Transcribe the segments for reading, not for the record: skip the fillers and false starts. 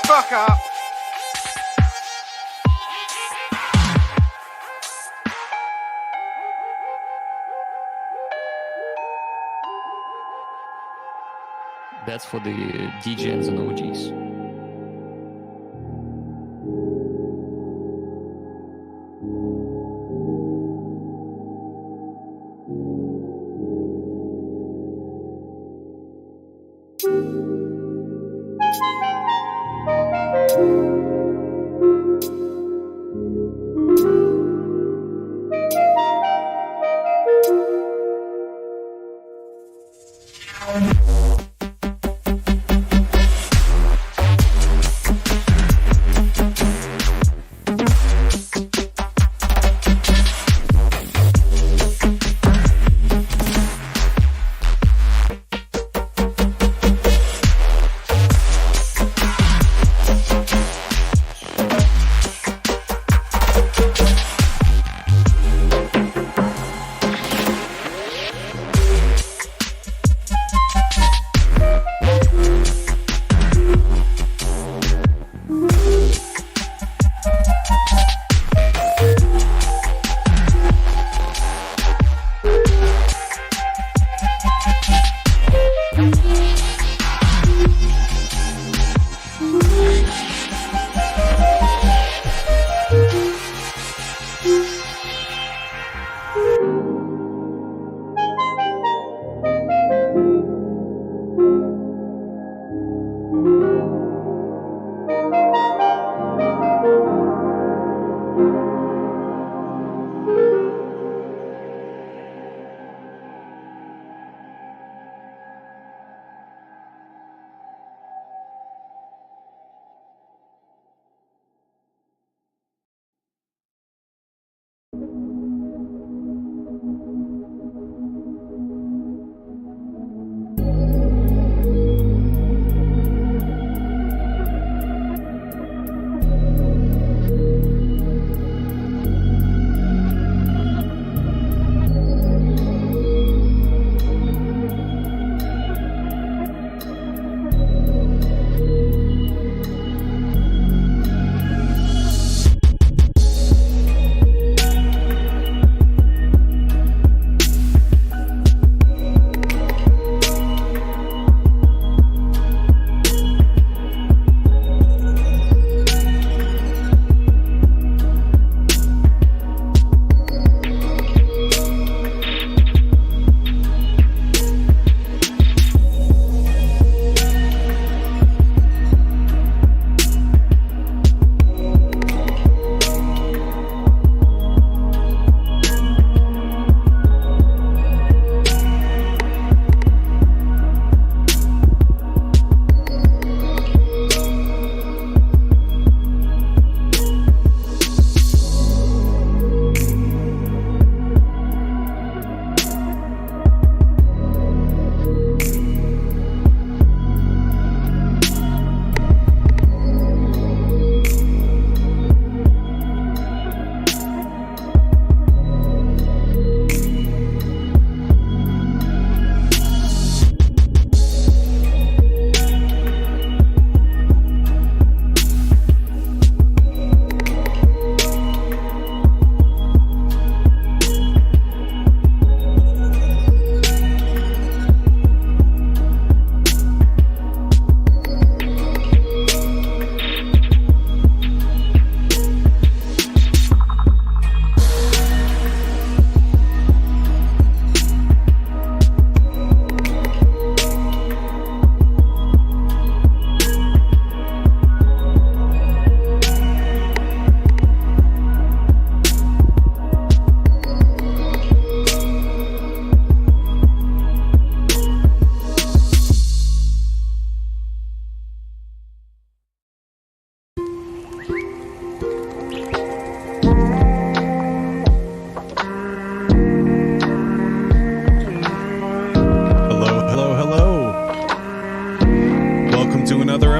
fuck up. That's for the DJs and OGs.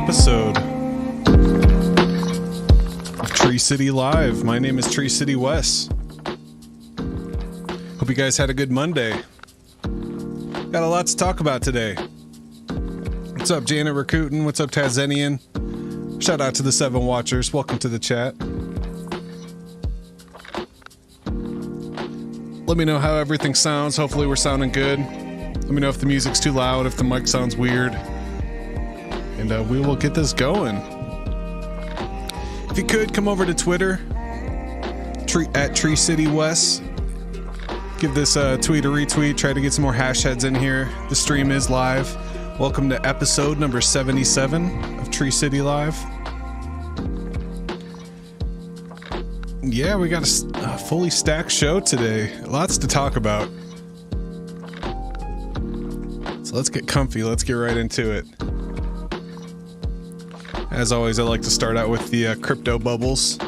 episode of Tree City Live. My name is Tree City Wes. Hope you guys had a good Monday. Got a lot to talk about today. What's up, Janet Rakuten? What's up, Tazenian? Shout out to the 7 watchers. Welcome to the chat. Let me know how everything sounds. Hopefully we're sounding good. Let me know if the music's too loud, if the mic sounds weird. And we will get this going. If you could, come over to Twitter, at Tree City West. Give this tweet a retweet. Try to get some more hashtags in here. The stream is live. Welcome to episode number 77 of Tree City Live. Yeah, we got a fully stacked show today. Lots to talk about. So let's get comfy. Let's get right into it. As always, I like to start out with the crypto bubbles.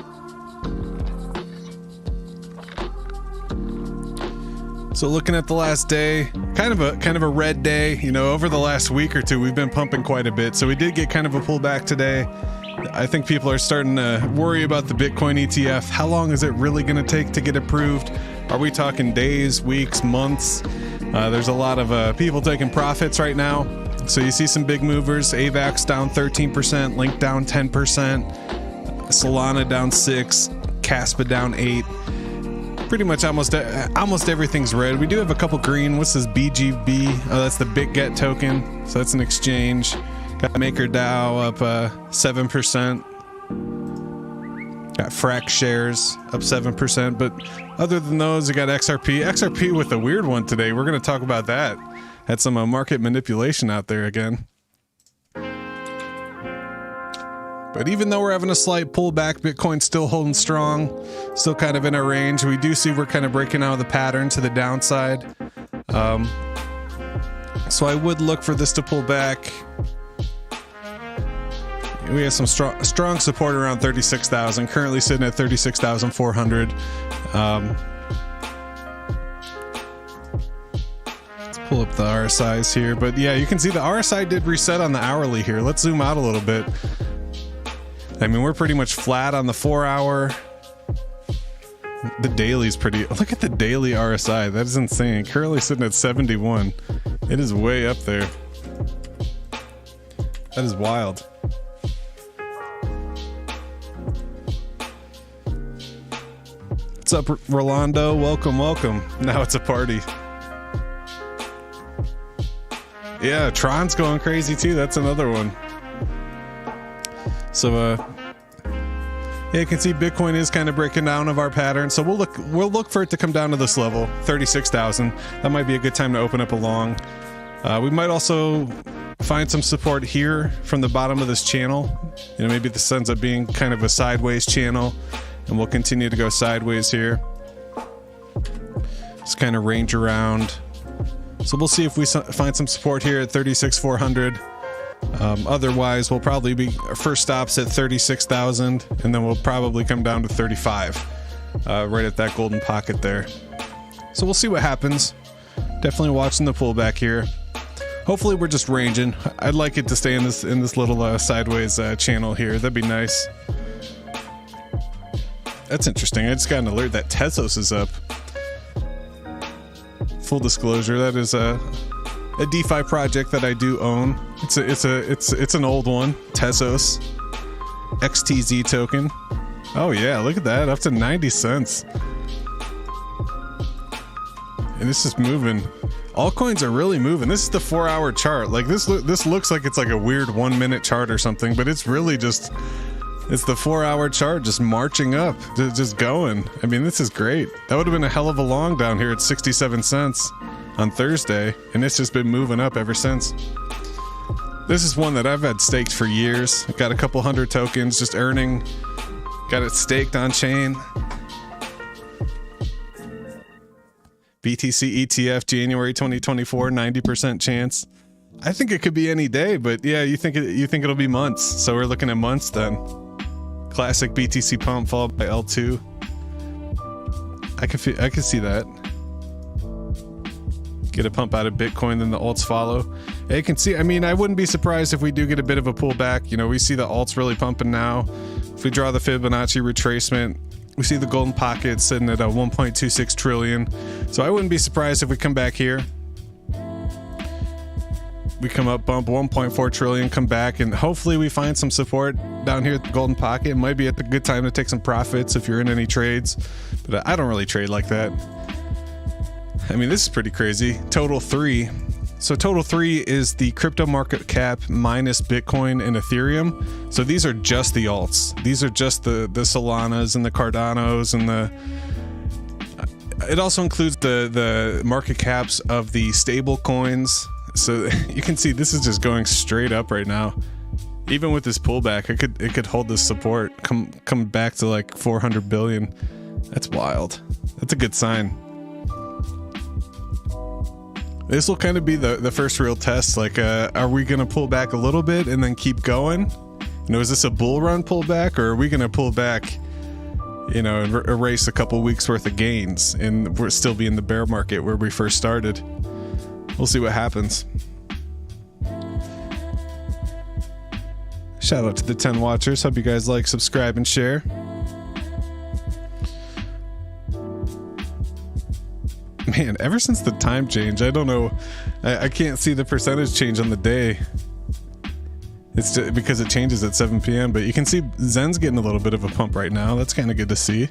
So looking at the last day, kind of a red day. You know, over the last week or two, we've been pumping quite a bit. So we did get kind of a pullback today. I think people are starting to worry about the Bitcoin ETF. How long is it really going to take to get approved? Are we talking days, weeks, months? There's a lot of people taking profits right now. So you see some big movers. AVAX down 13%, Link down 10%, Solana down 6%, Caspa down 8%. Pretty much almost everything's red. We do have a couple green. What's this BGB? Oh, that's the BitGet token. So that's an exchange. Got MakerDAO up 7%. Got Frax shares up 7%. But other than those, you got XRP. XRP with a weird one today. We're going to talk about that. Had some market manipulation out there again. But even though we're having a slight pullback, Bitcoin's still holding strong, still kind of in our range. We do see we're kind of breaking out of the pattern to the downside. So I would look for this to pull back. We have some strong support around 36,000, currently sitting at 36,400. Pull up the RSIs here, but yeah, you can see the RSI did reset on the hourly here. Let's zoom out a little bit. I mean, we're pretty much flat on the 4-hour. The daily's pretty. Look at the daily RSI. That is insane. Currently sitting at 71. It is way up there. That is wild. What's up, Rolando? Welcome, welcome. Now it's a party. Yeah, Tron's going crazy too. That's another one. So, yeah, you can see Bitcoin is kind of breaking down of our pattern. So we'll look for it to come down to this level, 36,000. That might be a good time to open up a long. We might also find some support here from the bottom of this channel. You know, maybe this ends up being kind of a sideways channel, and we'll continue to go sideways here. Just kind of range around. So we'll see if we find some support here at 36,400. Otherwise, we'll probably be our first stops at 36,000, and then we'll probably come down to 35, right at that golden pocket there. So we'll see what happens. Definitely watching the pullback here. Hopefully, we're just ranging. I'd like it to stay in this little sideways channel here. That'd be nice. That's interesting. I just got an alert that Tezos is up. Full disclosure, that is a DeFi project that I do own. It's an old one, Tezos XTZ token. Oh yeah, look at that, up to 90 cents. And this is moving. Altcoins are really moving. This is the 4-hour chart. Like this looks like it's like a weird 1-minute chart or something, but it's really just it's the 4-hour chart just marching up, just going. I mean, this is great. That would have been a hell of a long down here at 67 cents on Thursday, and it's just been moving up ever since. This is one that I've had staked for years. I've got a couple hundred tokens just earning. Got it staked on chain. BTC ETF January 2024, 90% chance. I think it could be any day, but yeah, you think it'll be months. So we're looking at months then. Classic BTC pump followed by L2. I can see that. get a pump out of Bitcoin, then the alts follow. And you can see, I mean, I wouldn't be surprised if we do get a bit of a pullback. You know, we see the alts really pumping now. If we draw the Fibonacci retracement, we see the golden pocket sitting at a 1.26 trillion. So I wouldn't be surprised if we come back here. We come up, bump 1.4 trillion, come back, and hopefully we find some support down here at the golden pocket. It might be at the good time to take some profits if you're in any trades, but I don't really trade like that. I mean, this is pretty crazy. Total 3. So total 3 is the crypto market cap minus Bitcoin and Ethereum. So these are just the alts. These are just the Solanas and the Cardanos and the... It also includes the market caps of the stable coins. So you can see this is just going straight up right now. Even with this pullback, it could hold this support, come back to like 400 billion. That's wild. That's a good sign. This will kind of be the first real test. Like, are we going to pull back a little bit and then keep going? You know, is this a bull run pullback, or are we going to pull back, you know, and erase a couple weeks worth of gains and we're still be in the bear market where we first started? We'll see what happens. Shout out to the 10 watchers. Hope you guys like, subscribe, and share. Man, ever since the time change, I don't know. I can't see the percentage change on the day. It's just because it changes at 7 p.m. But you can see Zen's getting a little bit of a pump right now. That's kind of good to see.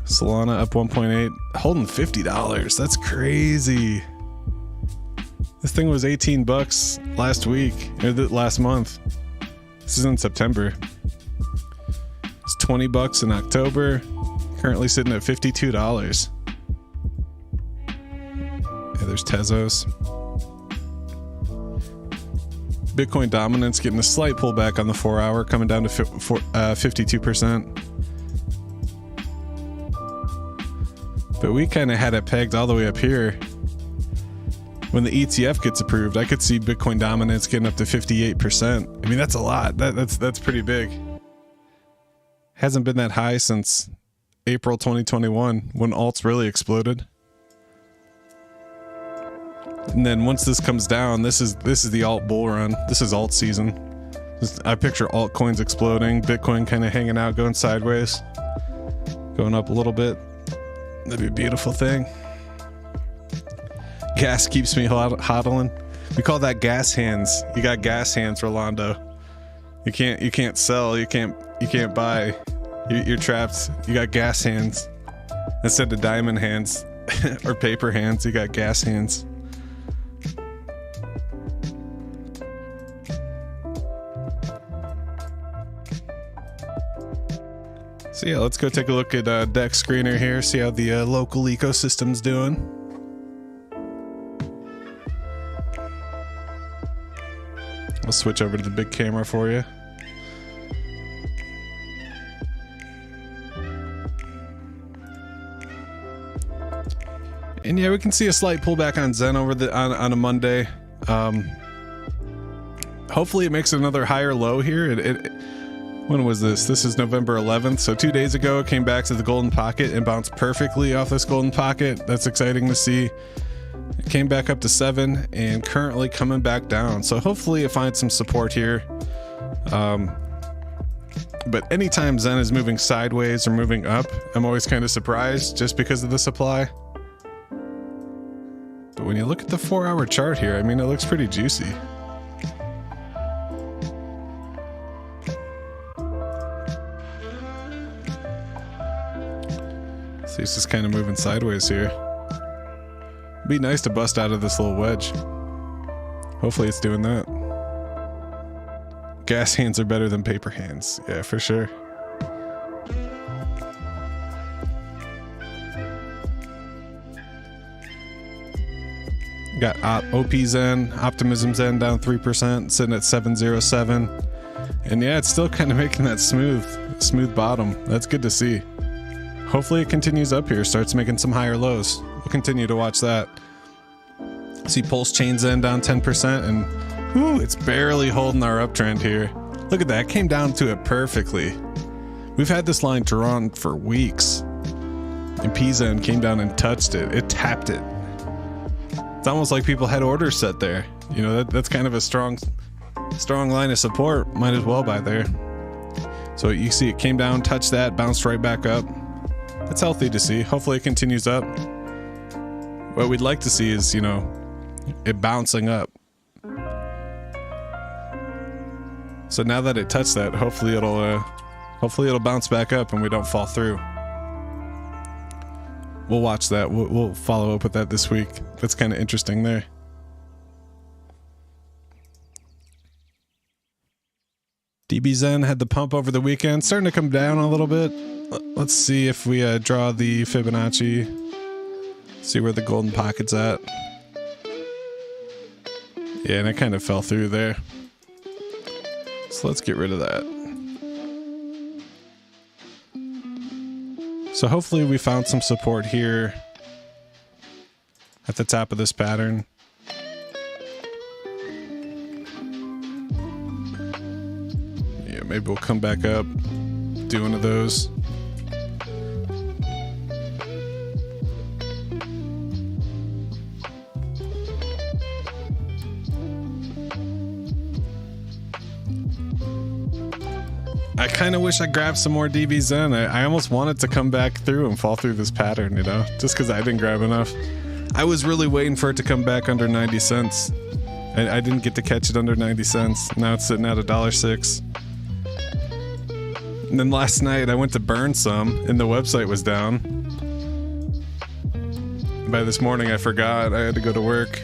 Solana up 1.8, holding $50. That's crazy. This thing was 18 bucks last week, or last month. This is in September. It's 20 bucks in October. Currently sitting at $52. Yeah, there's Tezos. Bitcoin dominance getting a slight pullback on the 4-hour, coming down to 52%. But we kind of had it pegged all the way up here. When the ETF gets approved, I could see Bitcoin dominance getting up to 58%. I mean, that's a lot. That's pretty big. Hasn't been that high since April 2021 when alts really exploded. And then once this comes down, this is the alt bull run. This is alt season. I picture altcoins exploding, Bitcoin kind of hanging out, going sideways, going up a little bit. That'd be a beautiful thing. Gas keeps me hodling. We call that gas hands. You got gas hands, Rolando. You can't sell. You can't buy. You're trapped. You got gas hands instead of diamond hands or paper hands. You got gas hands. So yeah, let's go take a look at Dex Screener here, see how the local ecosystem's doing. I'll switch over to the big camera for you. And yeah, we can see a slight pullback on Zen over on a Monday. Hopefully it makes another higher low here. When was this? This is November 11th. So 2 days ago, it came back to the golden pocket and bounced perfectly off this golden pocket. That's exciting to see. It came back up to 7 and currently coming back down. So hopefully it finds some support here. But anytime Zen is moving sideways or moving up, I'm always kind of surprised just because of the supply. But when you look at the 4-hour chart here, I mean, it looks pretty juicy. So it's just kind of moving sideways here. It'd be nice to bust out of this little wedge. Hopefully it's doing that. Gas hands are better than paper hands. Yeah, for sure. Got OP Zen, Optimism Zen down 3%, sitting at 707. And yeah, it's still kind of making that smooth bottom. That's good to see. Hopefully it continues up here, starts making some higher lows. We'll continue to watch that. See Pulse Chain Zen down 10%, and whew, it's barely holding our uptrend here. Look at that, it came down to it perfectly. We've had this line drawn for weeks, and PZen came down and touched it. It tapped it. It's almost like people had orders set there. You know, that's kind of a strong line of support. Might as well buy there. So you see it came down, touched that, bounced right back up. That's healthy to see. Hopefully it continues up. What we'd like to see is, you know, it bouncing up. So now that it touched that, hopefully it'll bounce back up and we don't fall through. We'll watch that. We'll follow up with that this week. That's kind of interesting there. DBZen had the pump over the weekend, starting to come down a little bit. Let's see if we draw the Fibonacci. See where the golden pocket's at. Yeah, and it kind of fell through there. So let's get rid of that. So hopefully we found some support here at the top of this pattern. Yeah, maybe we'll come back up, do one of those. I kind of wish I grabbed some more DBZen. I almost wanted to come back through and fall through this pattern, you know, just because I didn't grab enough. I was really waiting for it to come back under 90 cents. I didn't get to catch it under 90 cents. Now it's sitting at $1.06. And then last night I went to burn some and the website was down. By this morning I forgot. I had to go to work.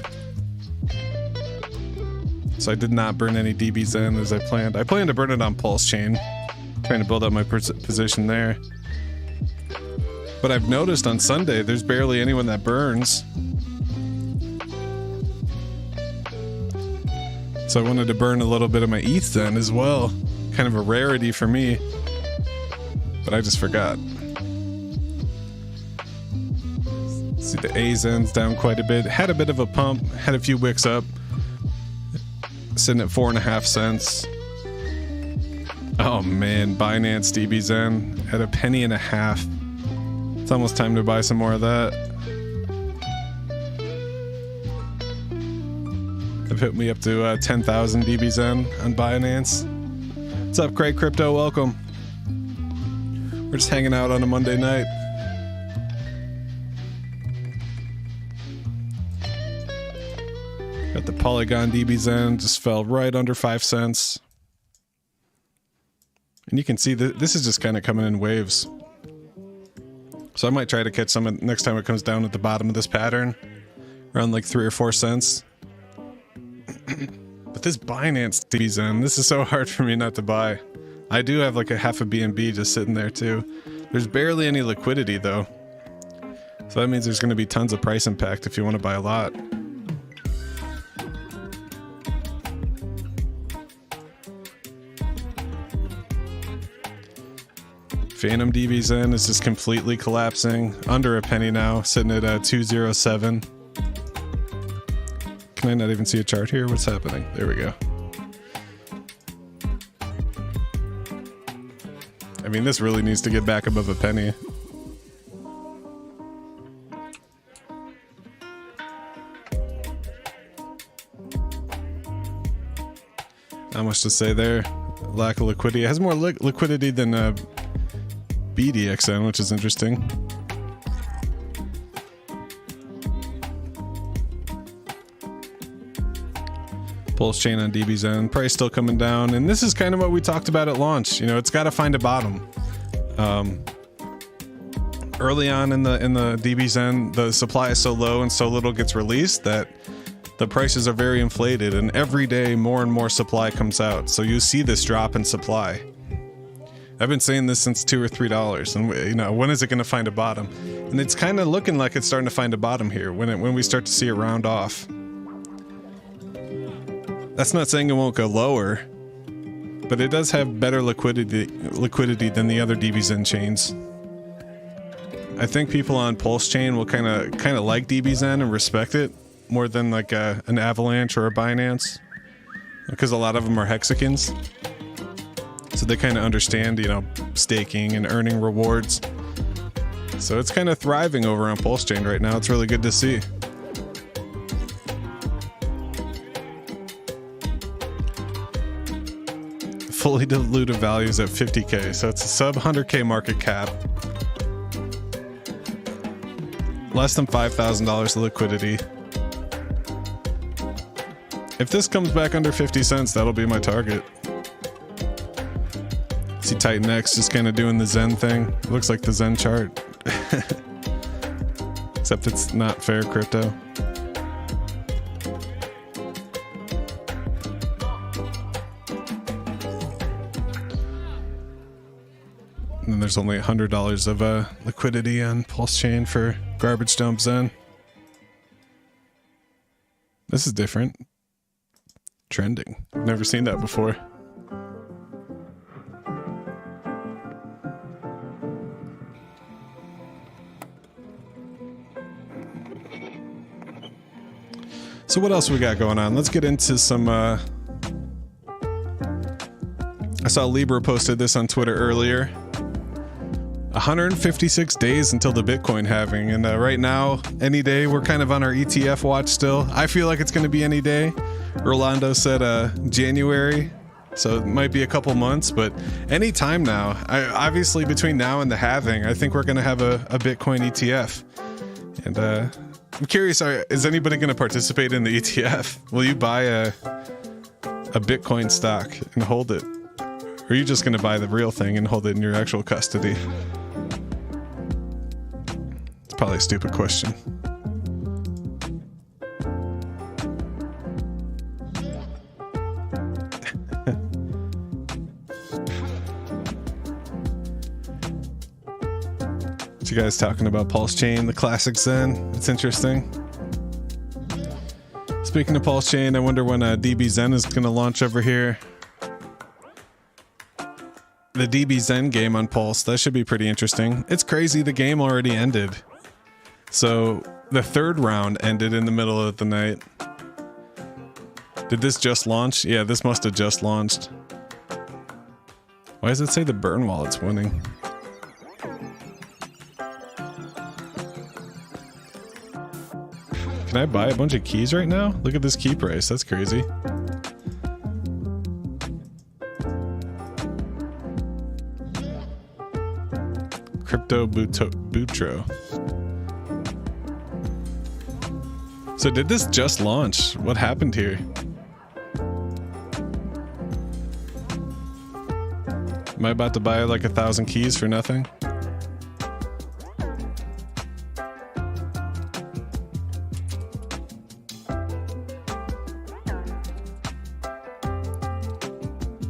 So I did not burn any DBZen as I planned. I planned to burn it on Pulse Chain. Trying to build up my position there. But I've noticed on Sunday there's barely anyone that burns. So I wanted to burn a little bit of my ETH then as well. Kind of a rarity for me. But I just forgot. See the AZEN's down quite a bit. Had a bit of a pump. Had a few wicks up. Sitting at 4.5 cents. Oh man, Binance DBZen at $0.015. It's almost time to buy some more of that. They've hit me up to 10,000 DBZen on Binance. What's up, Craig Crypto? Welcome. We're just hanging out on a Monday night. Got the Polygon DBZen, just fell right under 5 cents. And you can see that this is just kind of coming in waves. So I might try to catch some next time it comes down at the bottom of this pattern. Around like 3 or 4 cents. But this Binance DBZen, this is so hard for me not to buy. I do have like a half a BNB just sitting there too. There's barely any liquidity though. So that means there's going to be tons of price impact if you want to buy a lot. Phantom DBZen is just completely collapsing. Under a penny now, sitting at 207. Can I not even see a chart here? What's happening? There we go. I mean, this really needs to get back above a penny. Not much to say there. Lack of liquidity. It has more liquidity than BDXN, which is interesting. Pulse chain on DBZen, price still coming down, and this is kind of what we talked about at launch. You know, it's got to find a bottom. Early on in the DBZen, the supply is so low and so little gets released that the prices are very inflated, and every day more and more supply comes out. So you see this drop in supply. I've been saying this since $2 or $3, and you know, when is it going to find a bottom? And it's kind of looking like it's starting to find a bottom here when we start to see it round off. That's not saying it won't go lower, but it does have better liquidity than the other DBZen chains. I think people on Pulse Chain will kind of like DBZen and respect it more than like an Avalanche or a Binance, because a lot of them are hexagons. So they kind of understand, you know, staking and earning rewards. So it's kind of thriving over on Pulse Chain right now. It's really good to see. fully diluted values at 50K. So it's a sub 100K market cap. Less than $5,000 of liquidity. If this comes back under 50 cents, that'll be my target. See Titan X just kind of doing the Zen thing. It looks like the Zen chart. Except it's not fair crypto. And then there's only $100 of liquidity on Pulse Chain for garbage dump Zen. This is different. Trending. I've never seen that before. So what else we got going on? Let's get into some, I saw Libra posted this on Twitter earlier. 156 days until the Bitcoin halving. And right now, any day, we're kind of on our ETF watch still. I feel like it's going to be any day. Rolando said January, so it might be a couple months, but any time now. Obviously, between now and the halving, I think we're going to have a Bitcoin ETF. And I'm curious, is anybody going to participate in the ETF? Will you buy a Bitcoin stock and hold it? Or are you just going to buy the real thing and hold it in your actual custody? It's probably a stupid question. You guys talking about Pulse Chain, the classic Zen. It's interesting. Speaking of Pulse Chain, I wonder when DB Zen is going to launch over here. The DB Zen game on Pulse, that should be pretty interesting. It's crazy, the game already ended. So the third round ended in the middle of the night. Did this just launch? Yeah, this must have just launched. Why does it say the burn wallet's winning? Can I buy a bunch of keys right now? Look at this key price. That's crazy. Crypto Boutro. So did this just launch? What happened here? Am I about to buy like 1,000 keys for nothing?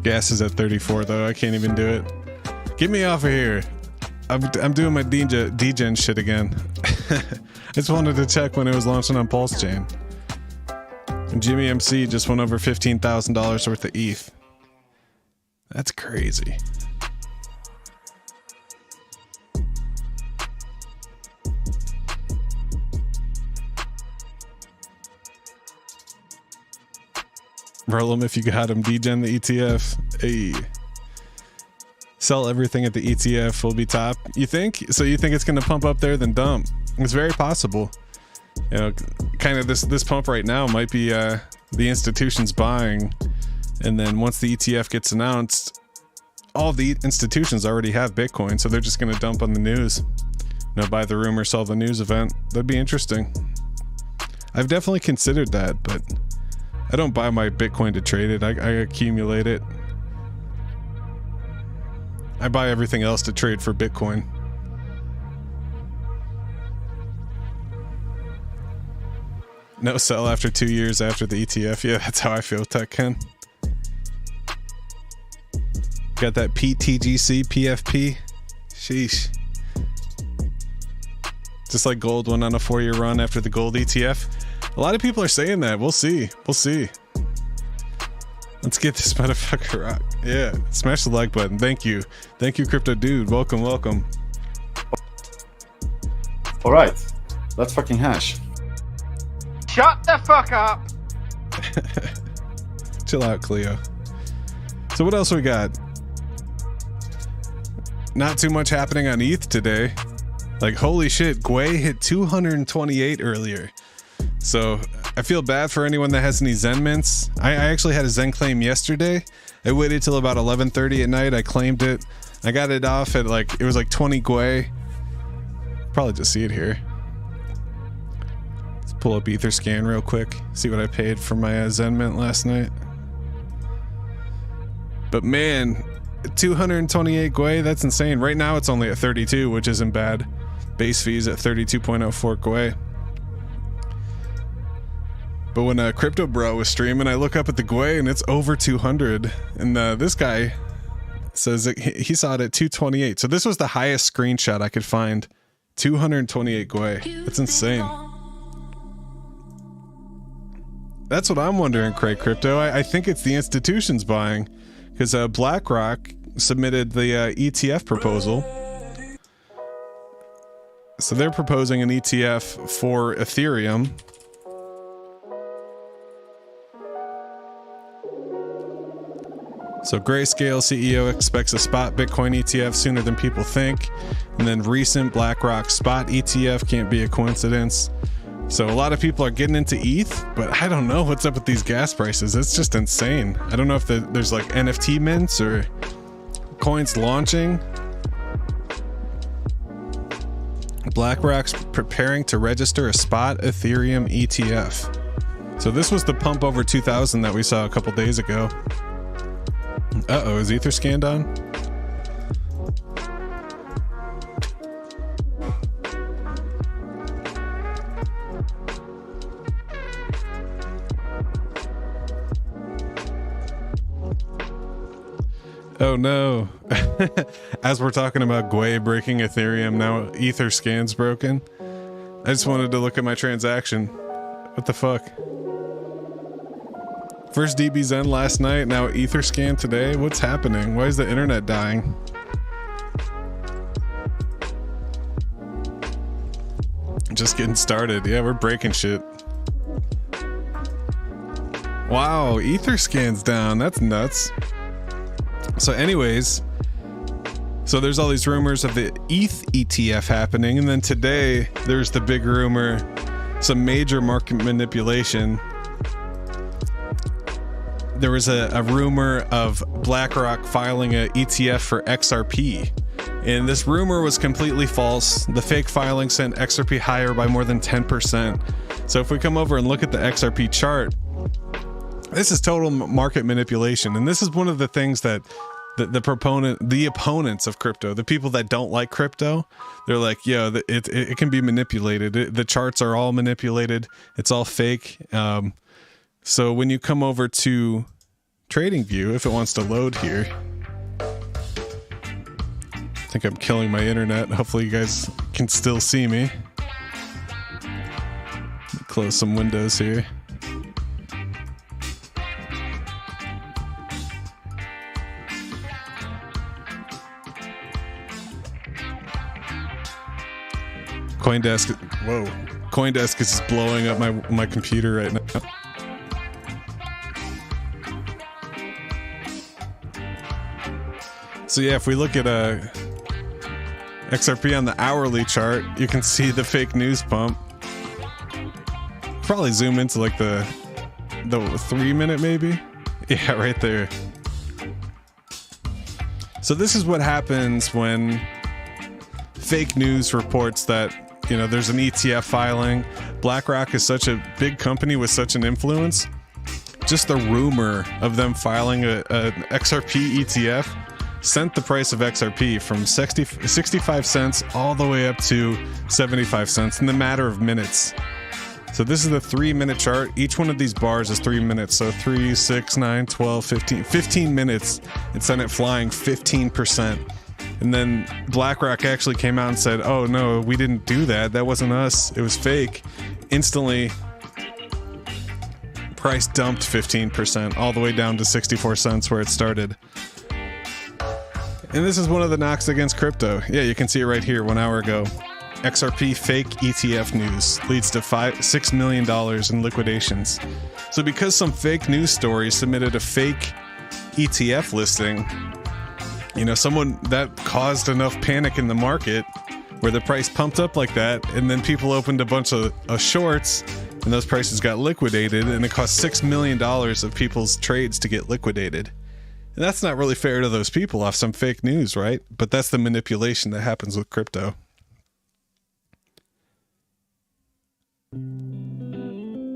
Gas is at 34 though. I can't even do it. Get me off of here. I'm doing my degen shit again. I just wanted to check when it was launching on Pulse Chain. And Jimmy MC just went over $15,000 worth of ETH. That's crazy. Roll them if you got them. Degen the ETF. Hey. Sell everything at the ETF will be top. You think? So you think it's going to pump up there then dump? It's very possible. You know, kind of this pump right now might be the institutions buying. And then once the ETF gets announced, all the institutions already have Bitcoin. So they're just going to dump on the news. You know, buy the rumor, sell the news event. That'd be interesting. I've definitely considered that, but I don't buy my Bitcoin to trade it. I accumulate it. I buy everything else to trade for Bitcoin. No sell after 2 years after the ETF. Yeah, that's how I feel, Tech Ken. Got that PTGC, PFP. Sheesh. Just like gold went on a 4-year run after the gold ETF. A lot of people are saying that. We'll see. We'll see. Let's get this motherfucker rock. Yeah. Smash the like button. Thank you. Thank you, Crypto Dude. Welcome, welcome. All right. Let's fucking hash. Shut the fuck up. Chill out, Cleo. So what else we got? Not too much happening on ETH today. Like, holy shit, Gwei hit 228 earlier. So I feel bad for anyone that has any Zen mints. I actually had a Zen claim yesterday. I waited till about 11:30 at night. I claimed it. I got it off at it was like 20 Gwei. Probably just see it here. Let's pull up Etherscan real quick. See what I paid for my Zen mint last night. But man, 228 Gwei, that's insane. Right now it's only at 32, which isn't bad. Base fees at 32.04 Gwei. But when Crypto Bro was streaming, I look up at the Gwei and it's over 200. And this guy says that he saw it at 228. So this was the highest screenshot I could find. 228 Gwei. That's insane. That's what I'm wondering, Craig Crypto. I think it's the institutions buying. Because BlackRock submitted the ETF proposal. So they're proposing an ETF for Ethereum. So Grayscale CEO expects a spot Bitcoin ETF sooner than people think. And then recent BlackRock spot ETF can't be a coincidence. So a lot of people are getting into ETH, but I don't know what's up with these gas prices. It's just insane. I don't know if there's like NFT mints or coins launching. BlackRock's preparing to register a spot Ethereum ETF. So this was the pump over 2000 that we saw a couple days ago. Uh-oh, is Etherscan on? Oh no. As we're talking about Gwei breaking Ethereum, now Etherscan's broken. I just wanted to look at my transaction. What the fuck? First DBZen last night, now Etherscan today? What's happening? Why is the internet dying? Just getting started. Yeah, we're breaking shit. Wow, Etherscan's down. That's nuts. So anyways, so there's all these rumors of the ETH ETF happening, and then today there's the big rumor, some major market manipulation. There was a rumor of BlackRock filing an ETF for XRP, and this rumor was completely false. The fake filing sent XRP higher by more than 10%. So if we come over and look at the XRP chart, this is total market manipulation, and this is one of the things that the opponents of crypto, the people that don't like crypto, they're like, yo, it can be manipulated. The charts are all manipulated. It's all fake. So when you come over to TradingView, if it wants to load here, I think I'm killing my internet. Hopefully you guys can still see me. Close some windows here. CoinDesk, whoa, CoinDesk is just blowing up my computer right now. So yeah, if we look at XRP on the hourly chart, you can see the fake news pump. Probably zoom into like the 3 minute maybe. Yeah, right there. So this is what happens when fake news reports that, you know, there's an ETF filing. BlackRock is such a big company with such an influence. Just the rumor of them filing an XRP ETF sent the price of XRP from 65 cents all the way up to 75 cents in the matter of minutes. So this is the 3 minute chart. Each one of these bars is 3 minutes. So 3, 6, 9, 12, 15 minutes. It sent it flying 15%. And then BlackRock actually came out and said, oh no, we didn't do that. That wasn't us. It was fake. Instantly, price dumped 15% all the way down to 64 cents where it started. And this is one of the knocks against crypto. Yeah, you can see it right here 1 hour ago. XRP fake ETF news leads to $6 million in liquidations. So because some fake news story submitted a fake ETF listing, you know, someone that caused enough panic in the market where the price pumped up like that, and then people opened a bunch of shorts, and those prices got liquidated, and it cost $6 million of people's trades to get liquidated. And that's not really fair to those people off some fake news, right? But that's the manipulation that happens with crypto.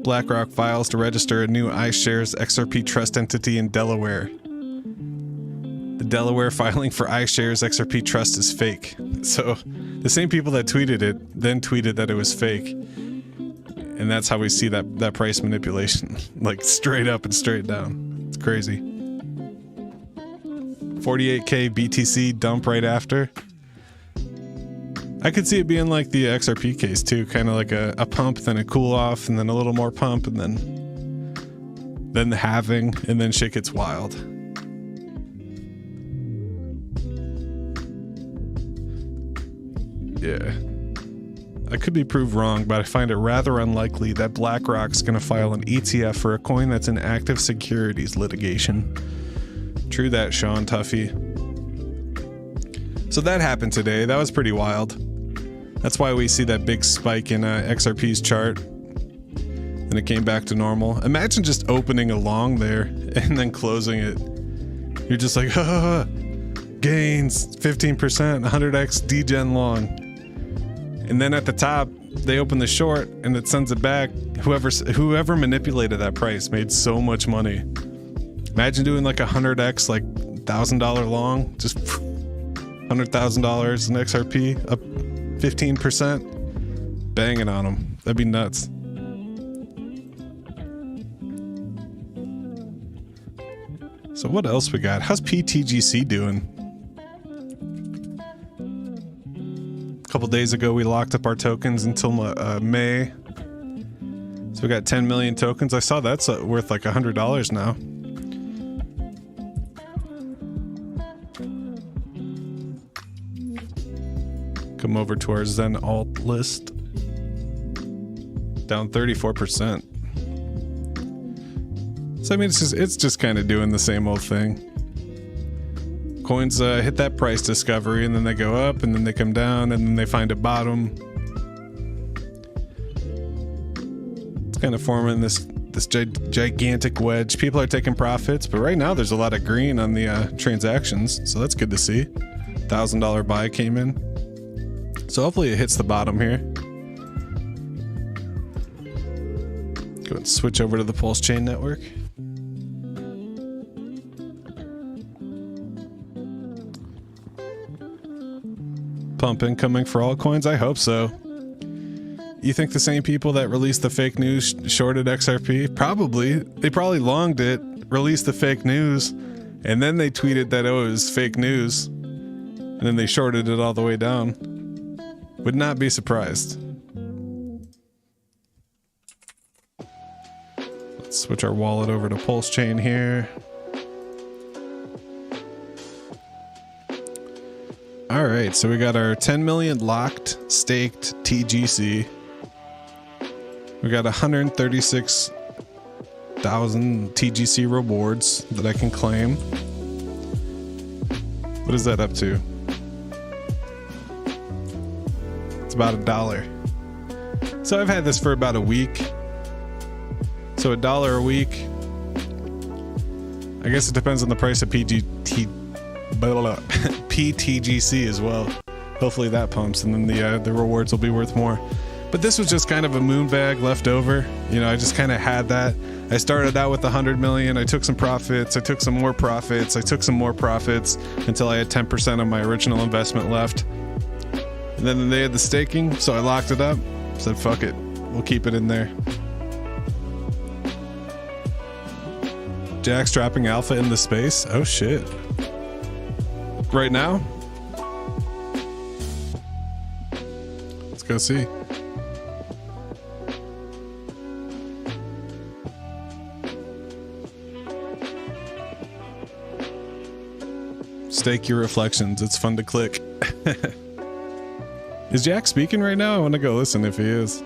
BlackRock files to register a new iShares XRP trust entity in Delaware. The Delaware filing for iShares XRP trust is fake. So the same people that tweeted it then tweeted that it was fake. And that's how we see that price manipulation. Like straight up and straight down. It's crazy. 48K BTC dump right after. I could see it being like the XRP case too, kind of like a pump, then a cool off, and then a little more pump, and then the halving, and then shit gets wild. Yeah. I could be proved wrong, but I find it rather unlikely that BlackRock's gonna file an ETF for a coin that's in active securities litigation. True that, Sean Tuffy. So that happened today. That was pretty wild. That's why we see that big spike in XRP's chart. And it came back to normal. Imagine just opening a long there and then closing it. You're just like, gains 15%, 100x degen long. And then at the top, they open the short and it sends it back. Whoever manipulated that price made so much money. Imagine doing like 100x, like $1,000 long, just $100,000 in XRP, up 15%, banging on them. That'd be nuts. So what else we got? How's PTGC doing? A couple days ago, we locked up our tokens until May. So we got 10 million tokens. I saw that's worth like $100 now. Come over to our Zen alt list. Down 34%. So I mean, it's just kind of doing the same old thing. Coins hit that price discovery, and then they go up, and then they come down, and then they find a bottom. It's kind of forming this gigantic wedge. People are taking profits, but right now there's a lot of green on the transactions, so that's good to see. $1,000 buy came in. So hopefully it hits the bottom here. Go and switch over to the Pulse Chain Network. Pump incoming for altcoins? I hope so. You think the same people that released the fake news shorted XRP? Probably. They probably longed it, released the fake news, and then they tweeted that it was fake news, and then they shorted it all the way down. Would not be surprised. Let's switch our wallet over to Pulse Chain here. All right, so we got our 10 million locked, staked TGC. We got 136,000 TGC rewards that I can claim. What is that up to? It's about $1. So I've had this for about a week. So $1 a week. I guess it depends on the price of PTGC as well. Hopefully that pumps, and then the rewards will be worth more. But this was just kind of a moon bag left over. You know, I just kind of had that. I started out with 100 million. I took some profits. I took some more profits. I took some more profits until I had 10% of my original investment left. And then they had the staking, so I locked it up. Said, fuck it. We'll keep it in there. Jack's dropping alpha in the space. Oh, shit. Right now? Let's go see. Stake your reflections. It's fun to click. Is Jack speaking right now? I want to go listen if he is.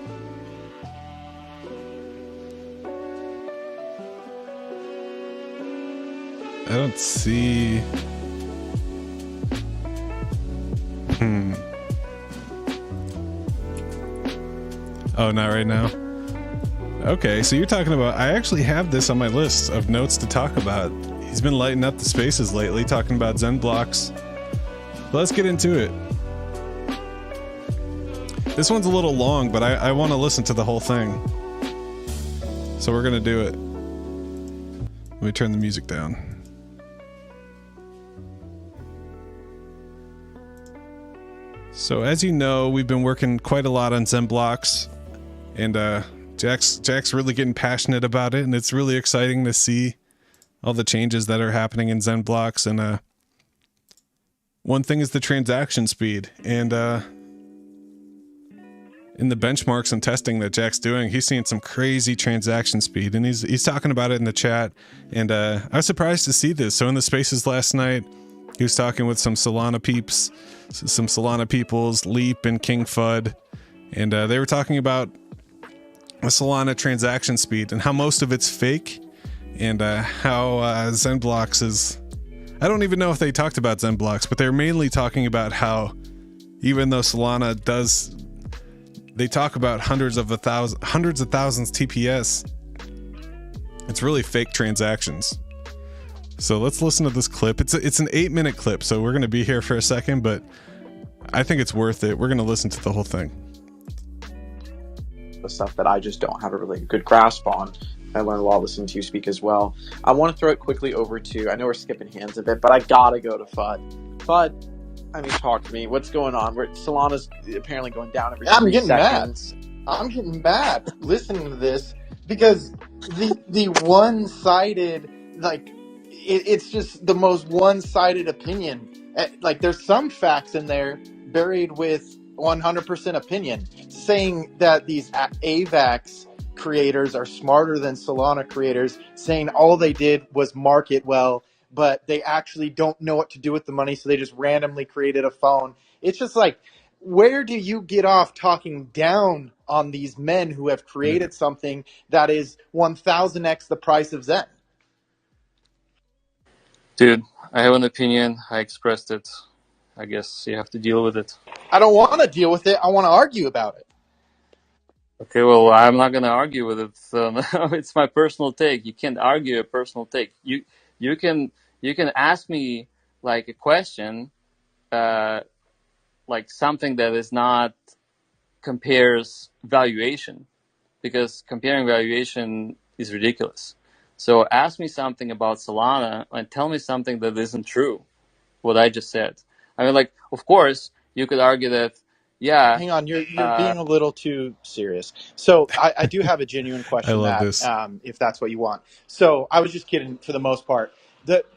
I don't see. Oh, not right now. Okay, so you're talking about, I actually have this on my list of notes to talk about. He's been lighting up the spaces lately, talking about XenBlocks. Let's get into it. This one's a little long, but I want to listen to the whole thing. So we're going to do it. Let me turn the music down. So as you know, we've been working quite a lot on XenBlocks, and Jack's really getting passionate about it, and it's really exciting to see all the changes that are happening in XenBlocks. And one thing is the transaction speed, and in the benchmarks and testing that Jack's doing, he's seeing some crazy transaction speed, and he's talking about it in the chat. And I was surprised to see this. So in the spaces last night, he was talking with some Solana peeps, some Solana peoples, Leap and King Fud, and they were talking about the Solana transaction speed and how most of it's fake, and how XenBlocks is... I don't even know if they talked about XenBlocks, but they're mainly talking about how even though Solana does... They talk about hundreds of thousands TPS, it's really fake transactions. So let's listen to this clip. It's an 8-minute clip, so we're going to be here for a second, but I think it's worth it. We're going to listen to the whole thing. The stuff that I just don't have a really good grasp on. I learned a lot listening to you speak as well. I want to throw it quickly over to, I know we're skipping hands a bit, but I gotta go to FUD. FUD, I mean, talk to me. What's going on? Solana's apparently going down every 3 seconds. I'm getting mad listening to this because the one-sided, like, it's just the most one-sided opinion. Like, there's some facts in there buried with 100% opinion, saying that these AVAX creators are smarter than Solana creators, saying all they did was market well, but they actually don't know what to do with the money, so they just randomly created a phone. It's just like, where do you get off talking down on these men who have created something that is 1,000x the price of Zen? Dude, I have an opinion. I expressed it. I guess you have to deal with it. I don't want to deal with it. I want to argue about it. Okay, well, I'm not going to argue with it. It's my personal take. You can't argue a personal take. You can ask me like a question, like something that is not compares valuation, because comparing valuation is ridiculous. So ask me something about Solana and tell me something that isn't true, what I just said. I mean, like, of course, you could argue that, yeah. Hang on, you're being a little too serious. So I do have a genuine question. I love this. If that's what you want. So I was just kidding for the most part.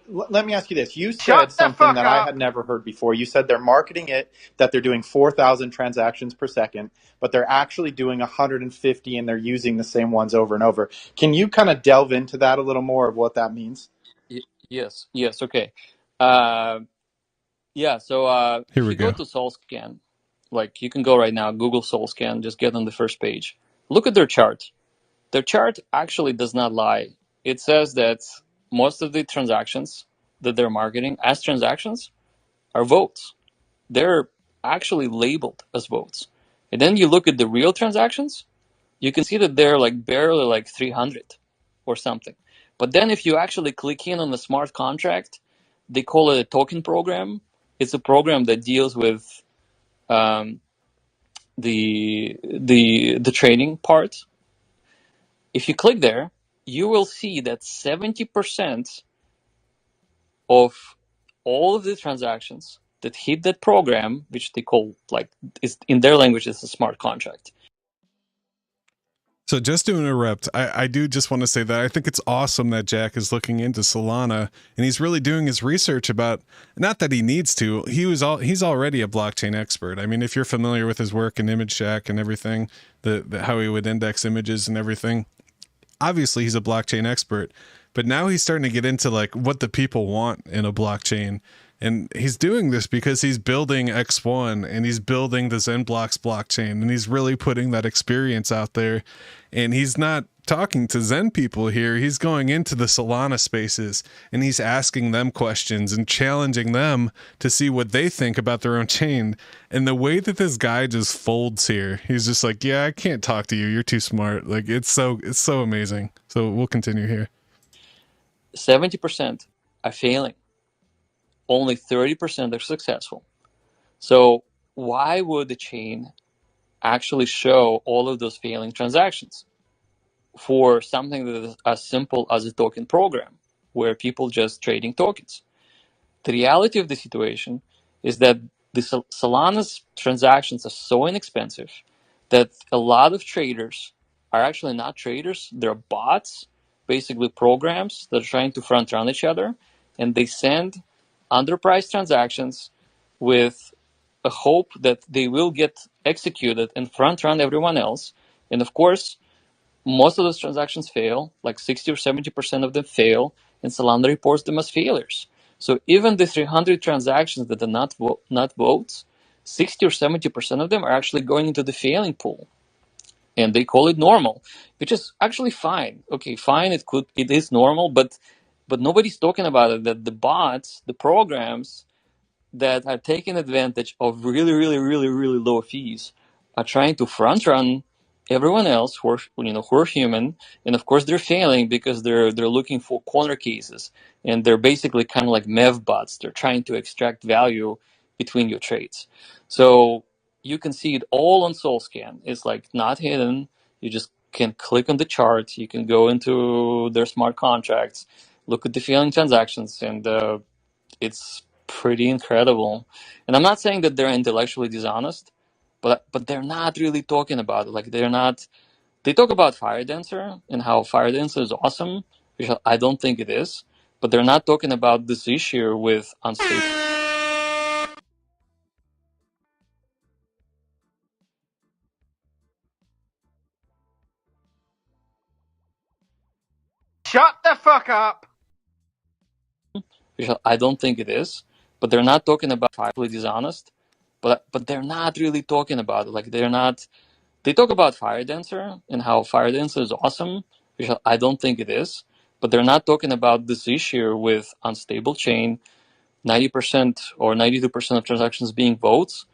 Let me ask you this. You said Shut something that up. I had never heard before. You said they're marketing it, that they're doing 4,000 transactions per second, but they're actually doing 150 and they're using the same ones over and over. Can you kind of delve into that a little more of what that means? Yes, okay. Yeah, so Here if we you go go to SoulScan, like you can go right now, Google SoulScan, just get on the first page. Look at their chart. Their chart actually does not lie. It says that most of the transactions that they're marketing as transactions are votes. They're actually labeled as votes. And then you look at the real transactions, you can see that they're like barely like 300 or something. But then if you actually click in on the smart contract, they call it a token program. It's a program that deals with the trading part. If you click there, you will see that 70% of all of the transactions that hit that program, which they call, like, is in their language, it's a smart contract. So just to interrupt, I do just want to say that I think it's awesome that Jack is looking into Solana, and he's really doing his research about, not that he needs to, he's already a blockchain expert. I mean, if you're familiar with his work in Image Shack and everything, how he would index images and everything, obviously he's a blockchain expert, but now he's starting to get into like what the people want in a blockchain. And he's doing this because he's building XEN and he's building the XenBlocks blockchain, and he's really putting that experience out there. And he's not talking to Zen people here. He's going into the Solana spaces and he's asking them questions and challenging them to see what they think about their own chain. And the way that this guy just folds here, he's just like, yeah, I can't talk to you. You're too smart. Like it's so amazing. So we'll continue here. 70% are failing. Only 30% are successful. So why would the chain actually show all of those failing transactions for something that is as simple as a token program where people just trading tokens? The reality of the situation is that the Solana's transactions are so inexpensive that a lot of traders are actually not traders. They're bots, basically programs that are trying to front run each other, and they send underpriced transactions with a hope that they will get executed and front run everyone else. And of course, most of those transactions fail, like 60 or 70% of them fail, and Solana reports them as failures. So even the 300 transactions that are not votes, 60 or 70% of them are actually going into the failing pool. And they call it normal, which is actually fine. Okay, fine, it is normal, but nobody's talking about it, that the bots, the programs that are taking advantage of really, really, really, really low fees are trying to front run everyone else who are human, and of course they're failing because they're looking for corner cases, and they're basically kind of like mev bots. They're trying to extract value between your trades. So you can see it all on SolScan. It's like not hidden. You just can click on the chart. You can go into their smart contracts, look at the failing transactions, and it's pretty incredible. And I'm not saying that they're intellectually dishonest, but they're not really talking about it. Like they talk about Fire Dancer and how Fire Dancer is awesome, which I don't think it is, but they're not talking about this issue with unstable. Shut the fuck up. Which I don't think it is, but they're not talking about intellectually dishonest, but they're not really talking about it. Like they talk about Fire Dancer and how Fire Dancer is awesome, which I don't think it is, but they're not talking about this issue with unstable chain, 90% or 92% of transactions being votes,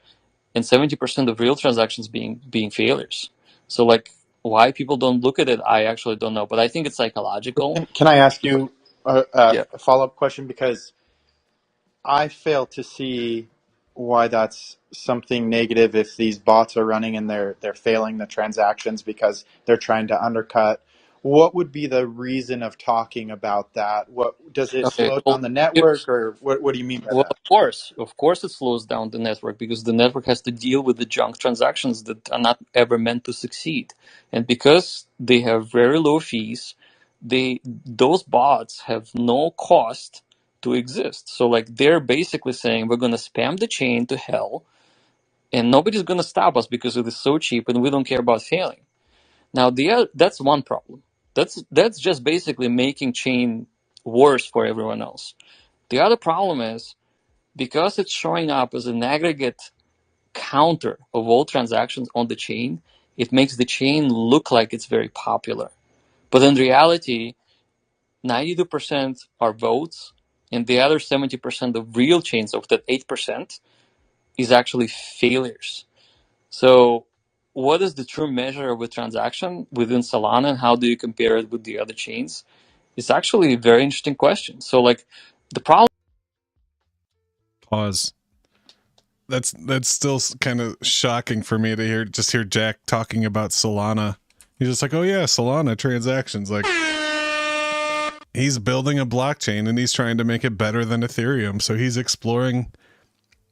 and 70% of real transactions being failures. So like why people don't look at it, I actually don't know, but I think it's psychological. Can I ask you Yeah. a follow-up question? Because I fail to see why that's something negative if these bots are running and they're failing the transactions because they're trying to undercut. What would be the reason of talking about that? What does it Okay. slow Well, down the network, or what do you mean by well, that? of course, it slows down the network because the network has to deal with the junk transactions that are not ever meant to succeed, and because they have very low fees, those bots have no cost to exist. So like they're basically saying we're gonna spam the chain to hell, and nobody's gonna stop us because it is so cheap, and we don't care about failing. Now that's one problem. That's just basically making chain worse for everyone else. The other problem is, because it's showing up as an aggregate counter of all transactions on the chain, it makes the chain look like it's very popular. But in reality, 92% are votes, and the other 70% of real chains, of that 8%, is actually failures. So what is the true measure of a transaction within Solana, and how do you compare it with the other chains? It's actually a very interesting question. So like the problem. Pause. That's still kind of shocking for me to hear Jack talking about Solana. He's just like, oh yeah, Solana transactions. Like he's building a blockchain and he's trying to make it better than Ethereum. So he's exploring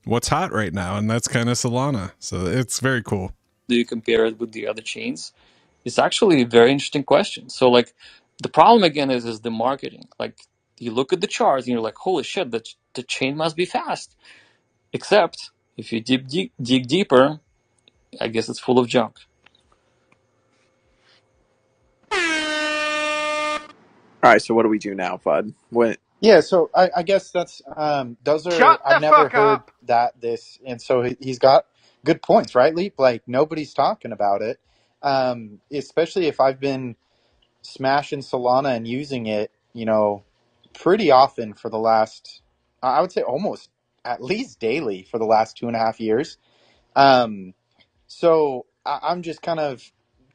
what's hot right now, and that's kind of Solana. So it's very cool. Do you compare it with the other chains? It's actually a very interesting question. So like the problem again is the marketing. Like you look at the charts and you're like, holy shit, the chain must be fast. Except if you dig deeper, I guess it's full of junk. All right, so what do we do now, Bud? Yeah, so I guess that's those are Shut the I've never fuck heard up. that this, and so he's got good points, right, Leap? Like nobody's talking about it, especially if I've been smashing Solana and using it, pretty often for the last, I would say almost at least daily for the last 2.5 years. So I'm just kind of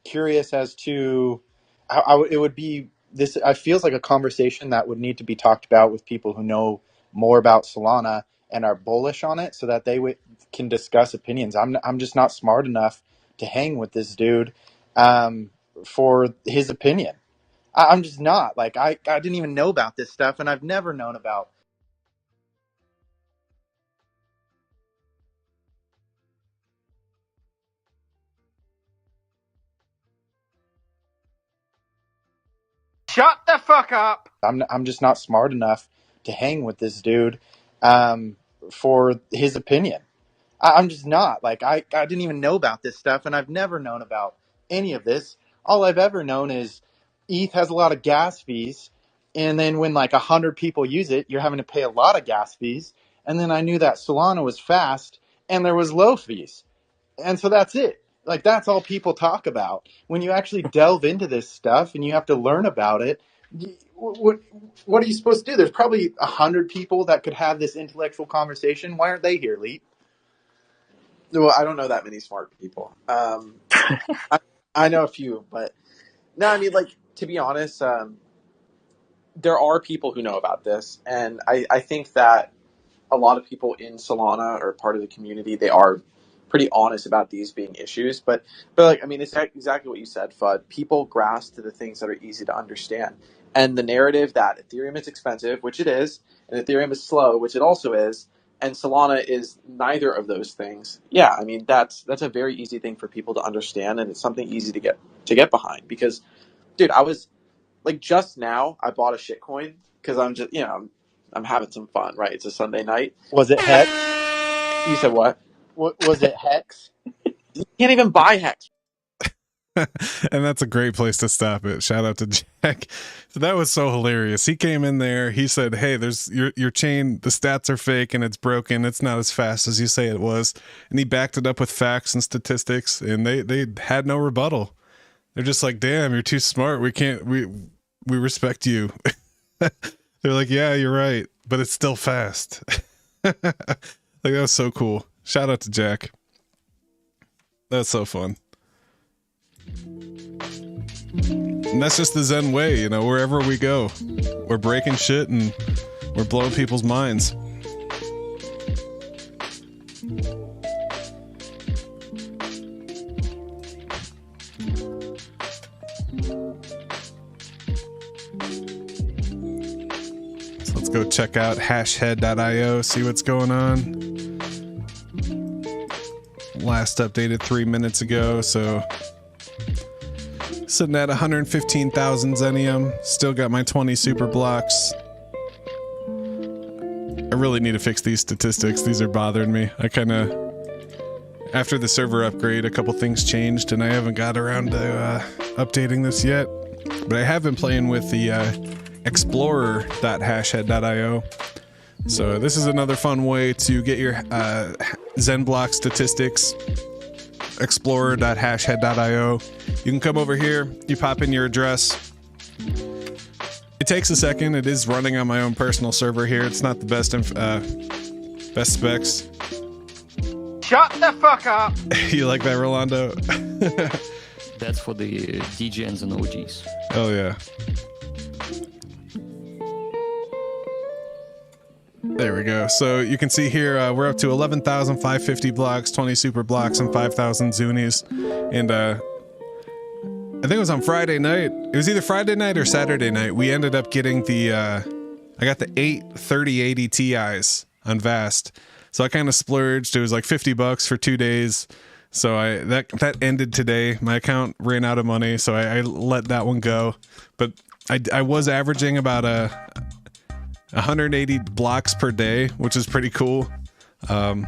curious as to how it would be. This it feels like a conversation that would need to be talked about with people who know more about Solana and are bullish on it, so that they can discuss opinions. I'm just not smart enough to hang with this dude for his opinion. I'm just not. Like I didn't even know about this stuff, and I've never known about. Shut the fuck up. I'm just not smart enough to hang with this dude for his opinion. I'm just not. Like I didn't even know about this stuff, and I've never known about any of this. All I've ever known is ETH has a lot of gas fees, and then when like 100 people use it, you're having to pay a lot of gas fees. And then I knew that Solana was fast and there was low fees. And so that's it. Like that's all people talk about. When you actually delve into this stuff and you have to learn about it, what are you supposed to do? There's probably 100 people that could have this intellectual conversation. Why aren't they here, Lee? Well, I don't know that many smart people. I know a few, but no, I mean, like, to be honest, there are people who know about this, and I think that a lot of people in Solana or part of the community, they are pretty honest about these being issues. But like, I mean, it's exactly what you said, Fudd. People grasp to the things that are easy to understand. And the narrative that Ethereum is expensive, which it is, and Ethereum is slow, which it also is, and Solana is neither of those things. Yeah, I mean, that's a very easy thing for people to understand, and it's something easy to get behind. Because, dude, I was like, just now I bought a shitcoin because I'm just, I'm having some fun, right? It's a Sunday night. Was it Hex? You said what? Was it Hex? You can't even buy Hex. And that's a great place to stop it. Shout out to Jack. So that was so hilarious. He came in there. He said, "Hey, there's your chain. The stats are fake and it's broken. It's not as fast as you say it was." And he backed it up with facts and statistics, and they had no rebuttal. They're just like, "Damn, you're too smart. We respect you." They're like, "Yeah, you're right, but it's still fast." Like, that was so cool. Shout out to Jack. That's so fun. And that's just the Zen way, wherever we go, we're breaking shit and we're blowing people's minds. So let's go check out hashhead.io, see what's going on. Last updated 3 minutes ago, so sitting at 115,000 Xenium. Still got my 20 super blocks. I really need to fix these statistics. These are bothering me. After the server upgrade, a couple things changed, and I haven't got around to updating this yet. But I have been playing with the explorer.hashhead.io. So this is another fun way to get your XenBlocks statistics. Explorer.hashhead.io. You can come over here, you pop in your address. It takes a second. It is running on my own personal server here. It's not the best specs. Shut the fuck up. You like that, Rolando? That's for the DGNs and OGs. Oh yeah. There we go. So you can see here, we're up to 11,550 blocks, 20 super blocks, and 5,000 Zunis. And I think it was on Friday night. It was either Friday night or Saturday night. We ended up getting the, I got the 8 3080 Ti's on Vast. So I kind of splurged. It was like $50 for 2 days. So that ended today. My account ran out of money, so I let that one go. But I was averaging about 180 blocks per day, which is pretty cool. I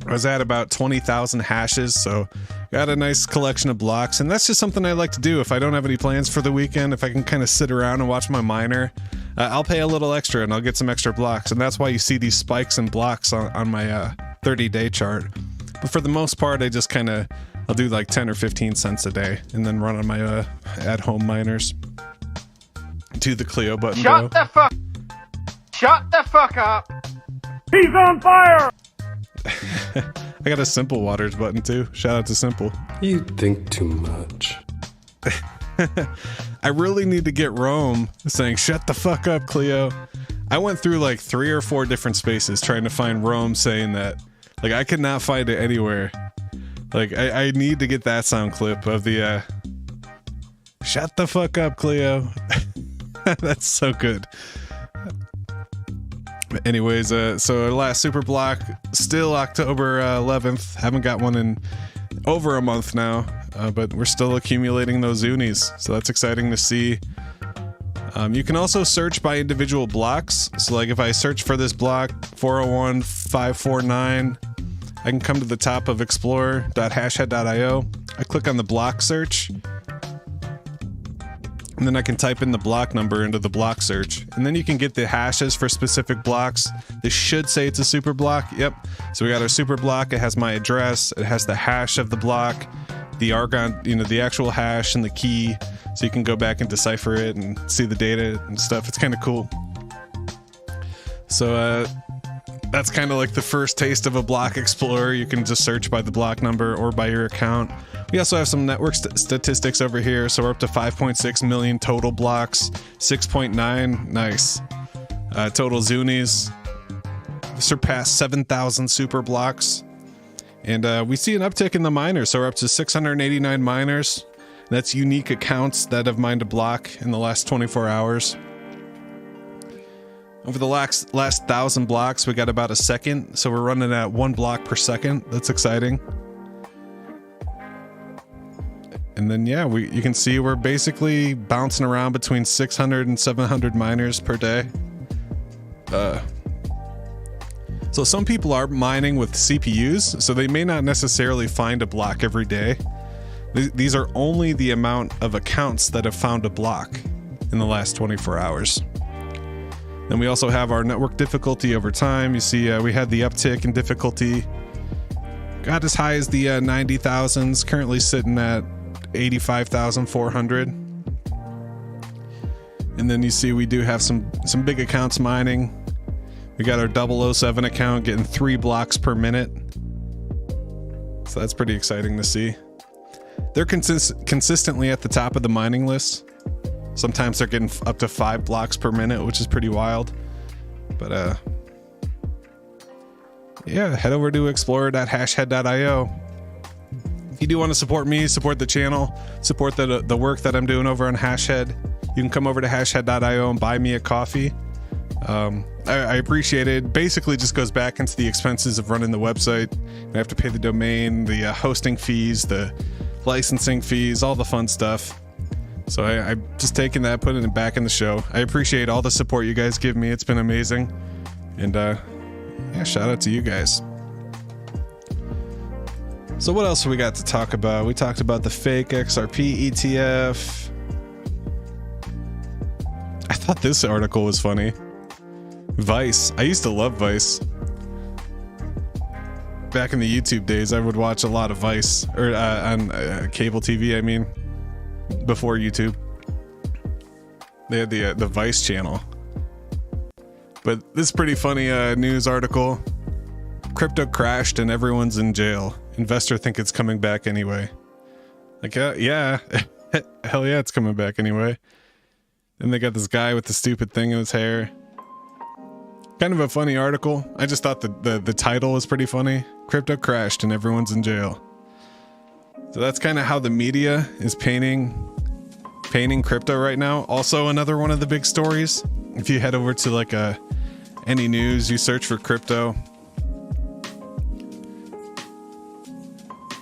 was at about 20,000 hashes, so got a nice collection of blocks, and that's just something I like to do if I don't have any plans for the weekend. If I can kind of sit around and watch my miner, I'll pay a little extra and I'll get some extra blocks, and that's why you see these spikes and blocks on my 30-day chart. But for the most part, I just kind of I'll do like 10 or 15 cents a day and then run on my at-home miners. To the Clio button, bro. Shut the fuck up! He's on fire! I got a Simple Waters button too. Shout out to Simple. You think too much. I really need to get Rome saying, shut the fuck up, Clio. I went through like 3 or 4 different spaces trying to find Rome saying that. Like, I could not find it anywhere. Like, I need to get that sound clip of the, shut the fuck up, Clio. That's so good. Anyways, so our last super block, still October 11th. Haven't got one in over a month now, but we're still accumulating those Zunis, so that's exciting to see. You can also search by individual blocks. So like if I search for this block, 401-549, I can come to the top of explorer.hashhead.io. I click on the block search, and then I can type in the block number into the block search. And then you can get the hashes for specific blocks. This should say it's a super block. Yep. So we got our super block. It has my address. It has the hash of the block, the Argon, you know, the actual hash and the key. So you can go back and decipher it and see the data and stuff. It's kind of cool. So that's kind of like the first taste of a block explorer. You can just search by the block number or by your account. We also have some network statistics over here. So we're up to 5.6 million total blocks, 6.9, nice. Total Zunis, surpassed 7,000 super blocks. And we see an uptick in the miners. So we're up to 689 miners. That's unique accounts that have mined a block in the last 24 hours. Over the last 1,000 blocks, we got about a second. So we're running at 1 block per second. That's exciting. And then, yeah, you can see we're basically bouncing around between 600 and 700 miners per day. So some people are mining with CPUs, so they may not necessarily find a block every day. These are only the amount of accounts that have found a block in the last 24 hours. Then we also have our network difficulty over time. You see we had the uptick in difficulty. Got as high as the 90,000s, currently sitting at 85,400. And then you see we do have some big accounts mining. We got our 007 account getting 3 blocks per minute. So that's pretty exciting to see. They're consistently at the top of the mining list. Sometimes they're getting up to 5 blocks per minute, which is pretty wild. But yeah, head over to explorer.hashhead.io. If you do want to support me, support the channel, support the work that I'm doing over on Hashhead, you can come over to hashhead.io and buy me a coffee. I appreciate it. Basically just goes back into the expenses of running the website. I have to pay the domain, the hosting fees, the licensing fees, all the fun stuff. So I'm just taking that, putting it back in the show. I appreciate all the support you guys give me. It's been amazing. And yeah, shout out to you guys. So what else we got to talk about? We talked about the fake XRP ETF. I thought this article was funny. Vice. I used to love Vice. Back in the YouTube days, I would watch a lot of Vice, or on cable TV, I mean, before YouTube. They had the Vice channel. But this pretty funny news article. Crypto crashed and everyone's in jail. Investor think it's coming back anyway. Like, yeah. Hell yeah, it's coming back anyway. And they got this guy with the stupid thing in his hair. Kind of a funny article. I just thought the title was pretty funny. Crypto crashed and everyone's in jail. So that's kind of how the media is painting crypto right now. Also, another one of the big stories. If you head over to like any news, you search for crypto.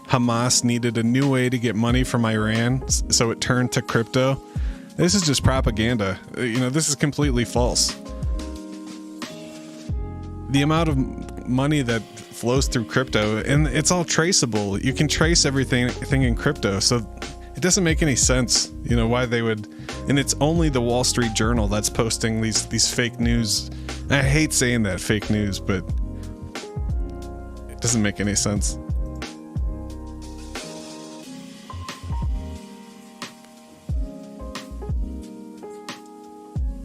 Hamas needed a new way to get money from Iran, so it turned to crypto. This is just propaganda. You know, this is completely false. The amount of money that flows through crypto, and it's all traceable. You can trace everything in crypto, so it doesn't make any sense, you know, why they would. And it's only the Wall Street Journal that's posting these fake news. I hate saying that, fake news, but it doesn't make any sense.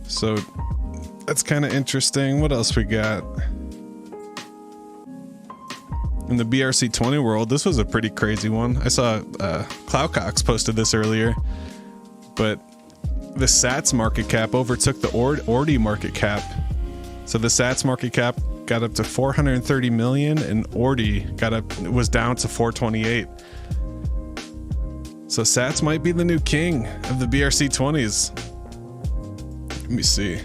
So that's kind of interesting. What else we got? In the BRC20 world, this was a pretty crazy one. I saw Cloudcox posted this earlier, but the Sats market cap overtook the Ordi market cap. So the Sats market cap got up to 430 million and Ordi was down to 428. So Sats might be the new king of the BRC20s. Let me see.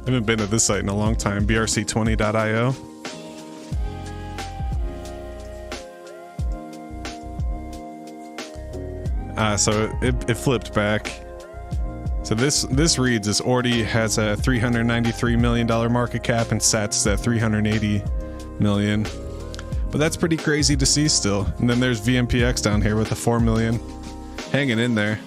I haven't been to this site in a long time. brc20.io. So it flipped back. So this reads as Ordi has a $393 million market cap and Sats is at 380 million. But that's pretty crazy to see still. And then there's VMPX down here with a 4 million hanging in there.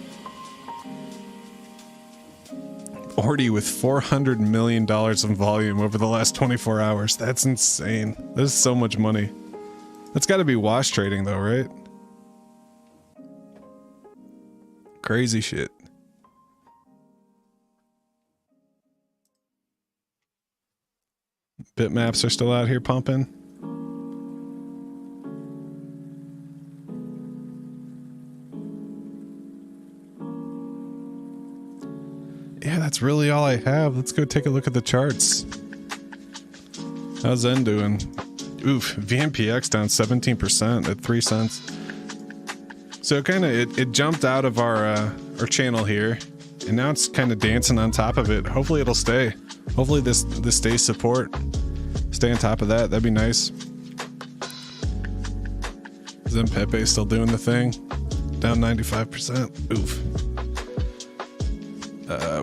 Ordi with $400 million in volume over the last 24 hours. That's insane. There's so much money. That's got to be wash trading though, right? Crazy shit. Bitmaps are still out here pumping. Yeah, that's really all I have. Let's go take a look at the charts. How's Zen doing? Oof, VMPX down 17% at 3 cents. So it jumped out of our channel here, and now it's kind of dancing on top of it. Hopefully it'll stay. Hopefully this stays support. Stay on top of that. That'd be nice. Zen Pepe still doing the thing. Down 95%. Oof.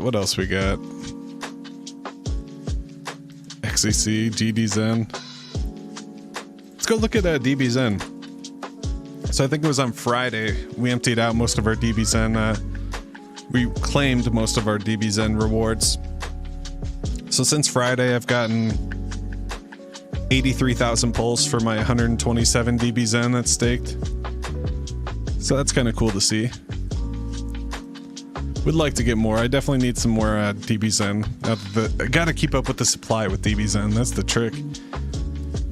What else we got? XEC, GDZen. Let's go look at DBZen. So I think it was on Friday, we emptied out most of our DBZen. We claimed most of our DBZen rewards. So since Friday, I've gotten 83,000 pulls for my 127 DBZen that's staked. So that's kind of cool to see. Would like to get more. I definitely need some more DBZen. I gotta keep up with the supply with DBZen. That's the trick.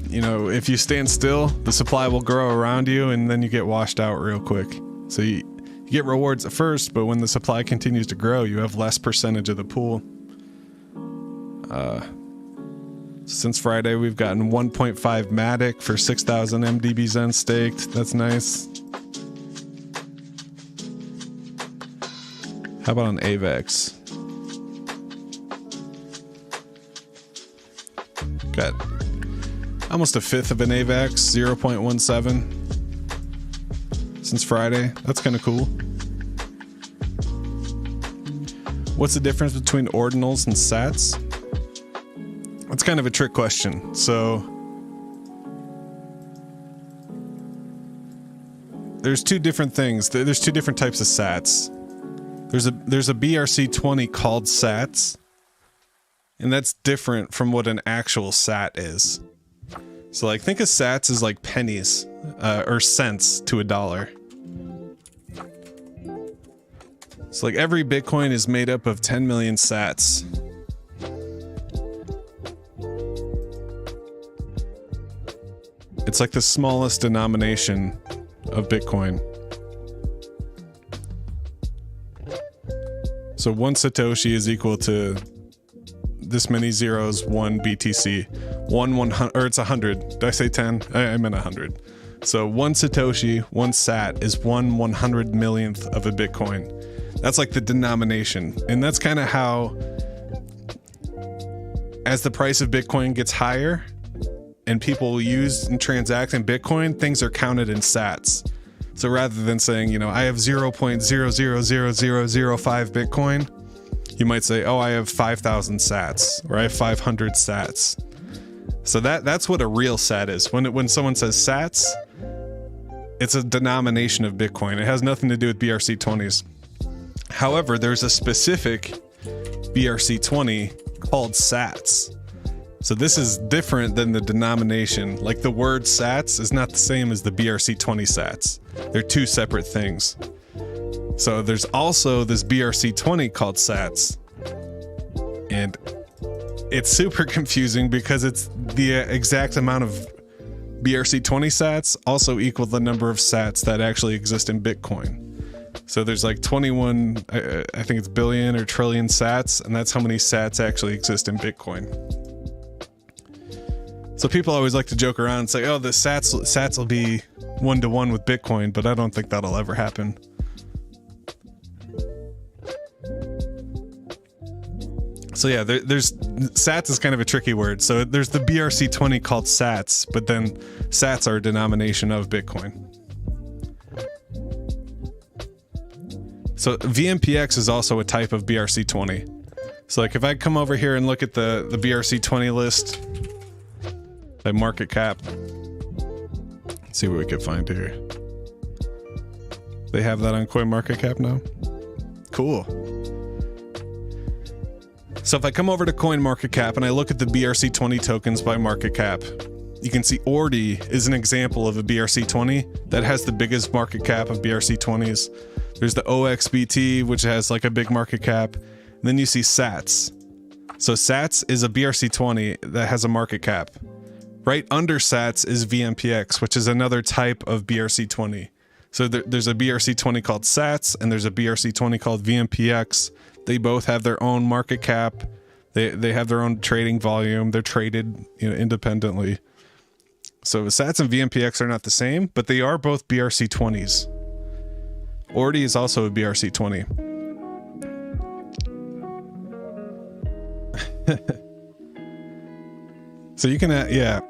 You know, if you stand still, the supply will grow around you and then you get washed out real quick. So you get rewards at first, but when the supply continues to grow, you have less percentage of the pool. Since Friday, we've gotten 1.5 Matic for 6,000 MDBZen staked. That's nice. How about on AVAX? Got almost a fifth of an AVAX, 0.17 since Friday. That's kind of cool. What's the difference between ordinals and sats? That's kind of a trick question. So there's two different things. There's two different types of sats. There's a BRC20 called sats, and that's different from what an actual sat is. So like think of sats as like pennies or cents to a dollar. So like every Bitcoin is made up of 10 million sats. It's like the smallest denomination of Bitcoin. So 1 Satoshi is equal to this many zeros, 1 BTC. 100, or it's 100. Did I say 10? I meant 100. So 1 Satoshi, 1 sat is 1/100 millionth of a Bitcoin. That's like the denomination. And that's kind of how, as the price of Bitcoin gets higher and people use and transact in Bitcoin, things are counted in sats. So rather than saying, you know, I have 0.000005 Bitcoin, you might say, oh, I have 5,000 sats, or I have 500 sats. So that's what a real sat is. When someone says sats, it's a denomination of Bitcoin. It has nothing to do with BRC20s. However, there's a specific BRC20 called sats. So this is different than the denomination. Like the word sats is not the same as the BRC20 sats. They're two separate things. So there's also this BRC20 called Sats. And it's super confusing because it's the exact amount of BRC20 Sats also equal the number of Sats that actually exist in Bitcoin. So there's like 21, I think it's billion or trillion Sats, and that's how many Sats actually exist in Bitcoin. So people always like to joke around and say, oh, the Sats will be 1-to-1 with Bitcoin, but I don't think that'll ever happen. So yeah, there's Sats is kind of a tricky word. So there's the BRC20 called Sats, but then Sats are a denomination of Bitcoin. So VMPX is also a type of BRC20. So like if I come over here and look at the BRC20 list by market cap, let's see what we could find here. They have that on CoinMarketCap now? Cool. So if I come over to CoinMarketCap and I look at the BRC20 tokens by market cap, you can see Ordi is an example of a BRC20 that has the biggest market cap of BRC20s. There's the OXBT, which has like a big market cap. And then you see Sats. So Sats is a BRC20 that has a market cap. Right under Sats is VMPX, which is another type of BRC20. So there's a BRC20 called Sats and there's a BRC20 called VMPX. They both have their own market cap. They have their own trading volume. They're traded, independently. So Sats and VMPX are not the same, but they are both BRC20s. Ordi is also a BRC20. So you can, yeah.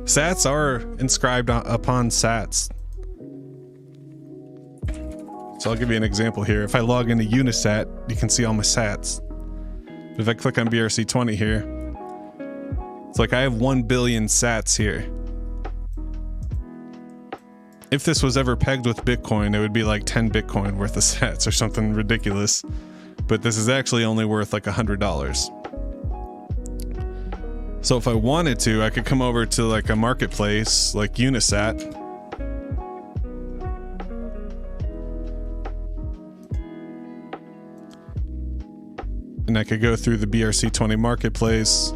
Sats are inscribed upon Sats. So I'll give you an example here. If I log into Unisat, you can see all my Sats. But if I click on BRC20 here, it's like I have 1 billion Sats here. If this was ever pegged with Bitcoin, it would be like 10 Bitcoin worth of Sats or something ridiculous. But this is actually only worth like $100. So if I wanted to, I could come over to like a marketplace like Unisat. And I could go through the BRC20 marketplace.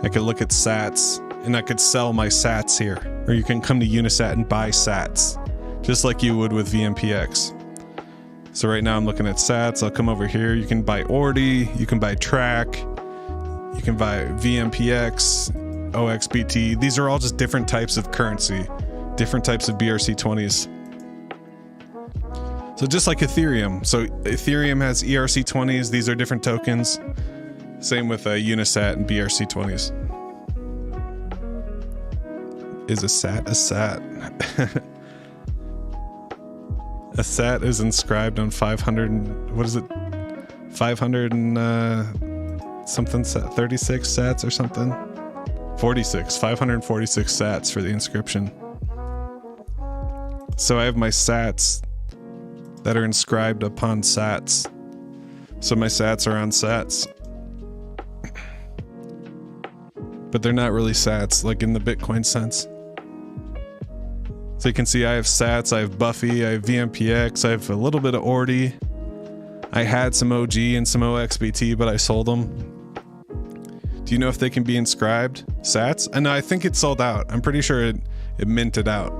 I could look at Sats and I could sell my Sats here. Or you can come to Unisat and buy Sats, just like you would with VMPX. So right now I'm looking at Sats. I'll come over here. You can buy Ordi, you can buy Track, you can buy VMPX, OXBT. These are all just different types of currency, different types of BRC20s. So just like Ethereum. So Ethereum has ERC20s. These are different tokens. Same with Unisat and BRC20s. Is a Sat a Sat? A Sat is inscribed on 500, what is it? 500 and something, 36 Sats or something? 546 Sats for the inscription. So I have my Sats that are inscribed upon Sats. So my Sats are on Sats. But they're not really Sats, like in the Bitcoin sense. So you can see I have Sats, I have Buffy, I have VMPX, I have a little bit of Ordi. I had some OG and some OXBT, but I sold them. Do you know if they can be inscribed Sats? And I think it sold out. I'm pretty sure it minted out.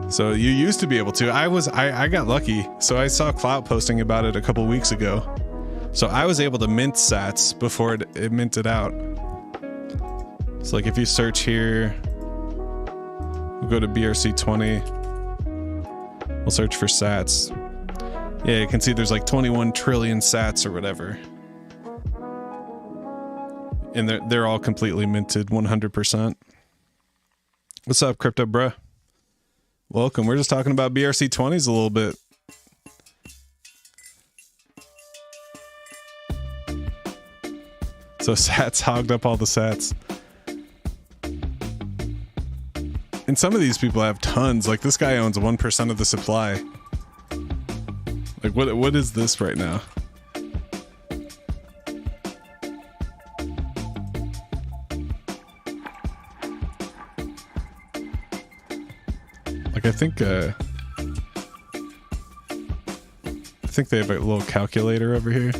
So you used to be able to. I got lucky. So I saw Clout posting about it a couple weeks ago. So I was able to mint Sats before it minted out. So like if you search here, we'll go to BRC20. We'll search for Sats. Yeah, you can see there's like 21 trillion Sats or whatever. And they're all completely minted 100%. What's up, Crypto Bruh? Welcome. We're just talking about BRC20s a little bit. So Sats hogged up all the Sats. And some of these people have tons. Like this guy owns 1% of the supply. Like what is this right now? Like I think think they have a little calculator over here.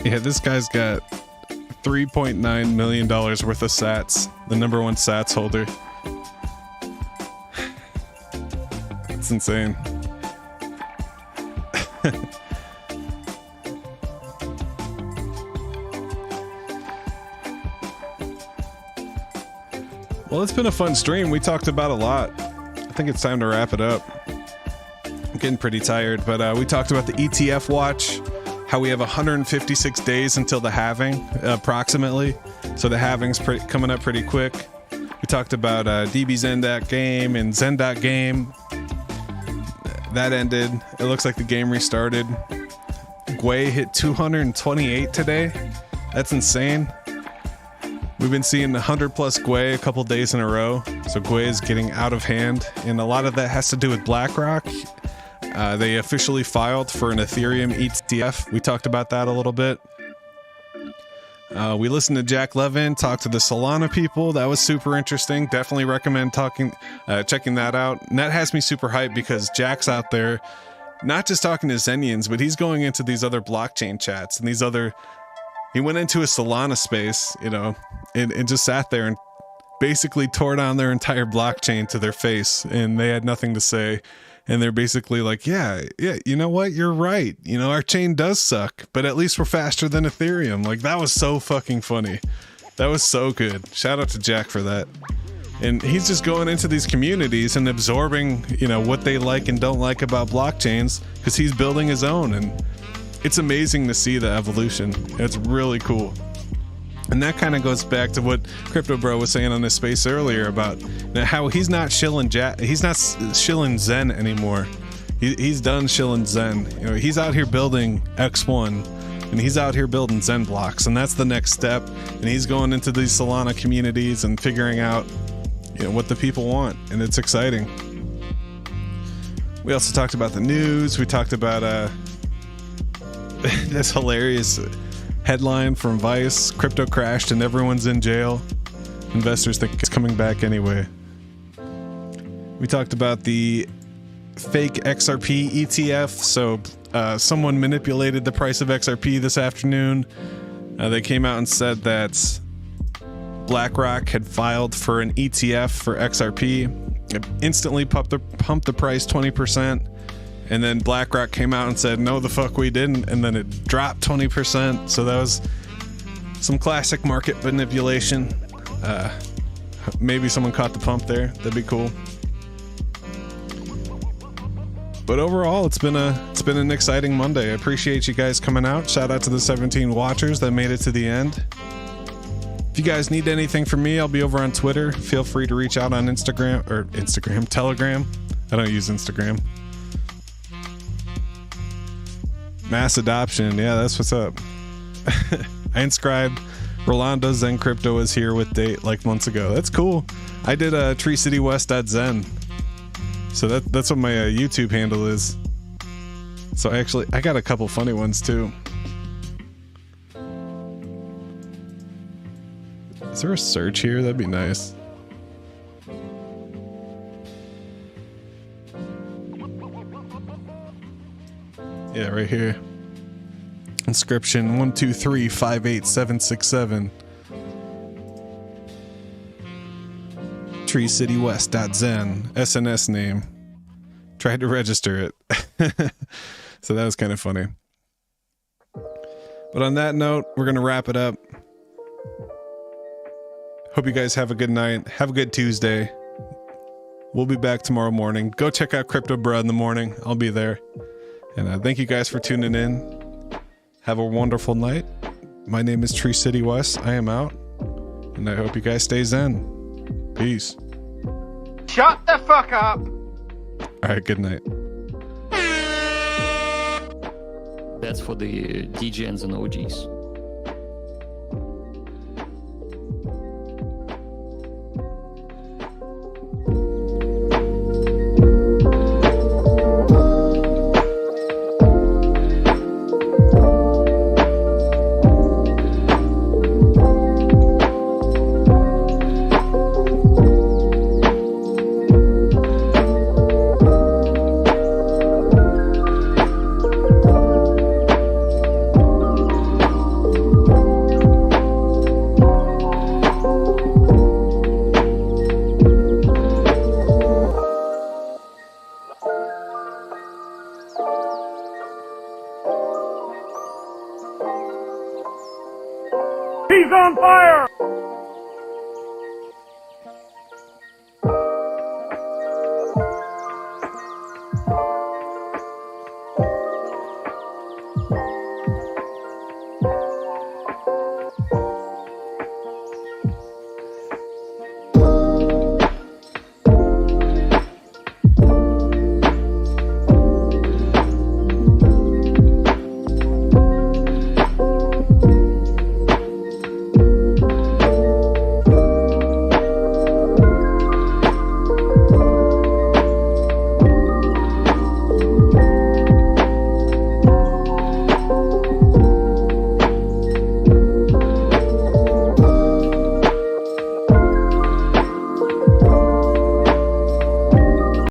Yeah, this guy's got $3.9 million worth of sats. The number one sats holder. It's insane. Well, it's been a fun stream. We talked about a lot. I think it's time to wrap it up. I'm getting pretty tired, but we talked about the ETF watch, how we have 156 days until the halving, approximately. So the halving's coming up pretty quick. We talked about DBZen.game and Zen.game. That ended. It looks like the game restarted. Gwei hit 228 today. That's insane. We've been seeing 100 plus Gwei a couple days in a row. So Gwei is getting out of hand. And a lot of that has to do with BlackRock. They officially filed for an Ethereum ETF. We talked about that a little bit. We listened to Jack Levin talk to the Solana people. That was super interesting. Definitely recommend checking that out. And that has me super hyped because Jack's out there not just talking to Zenians, but he's going into these other blockchain chats and these other... He went into a Solana space, you know, and just sat there and basically tore down their entire blockchain to their face, and they had nothing to say. And they're basically like, yeah, you know what? You're right. You know, our chain does suck, but at least we're faster than Ethereum. Like, that was so fucking funny. That was so good. Shout out to Jack for that. And he's just going into these communities and absorbing, you know, what they like and don't like about blockchains, because he's building his own. And it's amazing to see the evolution. It's really cool. And that kind of goes back to what Crypto Bro was saying on this space earlier about how he's not shilling Zen anymore. He's done shilling Zen. You know, he's out here building XEN, and he's out here building XenBlocks, and that's the next step. And he's going into these Solana communities and figuring out, you know, what the people want, and it's exciting. We also talked about the news. We talked about this hilarious headline from Vice: crypto crashed and everyone's in jail. Investors think it's coming back anyway. We talked about the fake XRP ETF. So someone manipulated the price of XRP this afternoon. They came out and said that BlackRock had filed for an ETF for XRP. It instantly pumped the price 20%. And then BlackRock came out and said, no, the fuck we didn't. And then it dropped 20%. So that was some classic market manipulation. Maybe someone caught the pump there. That'd be cool. But overall, it's been an exciting Monday. I appreciate you guys coming out. Shout out to the 17 watchers that made it to the end. If you guys need anything from me, I'll be over on Twitter. Feel free to reach out on Telegram. I don't use Instagram. Mass adoption, yeah, that's what's up. I inscribed Rolando Zen Crypto was here with date like months ago. That's cool. I did treecitywest.zen. So that's what my YouTube handle is. So I got a couple funny ones too. Is there a search here? That'd be nice. Yeah, right here. Inscription 123587767. treecitywest.zen. SNS name. Tried to register it. So that was kind of funny. But on that note, we're going to wrap it up. Hope you guys have a good night. Have a good Tuesday. We'll be back tomorrow morning. Go check out Crypto Bro in the morning. I'll be there. And thank you guys for tuning in. Have a wonderful night. My name is Tree City West. I am out. And I hope you guys stay zen. Peace. Shut the fuck up! Alright, good night. That's for the DJs and OGs.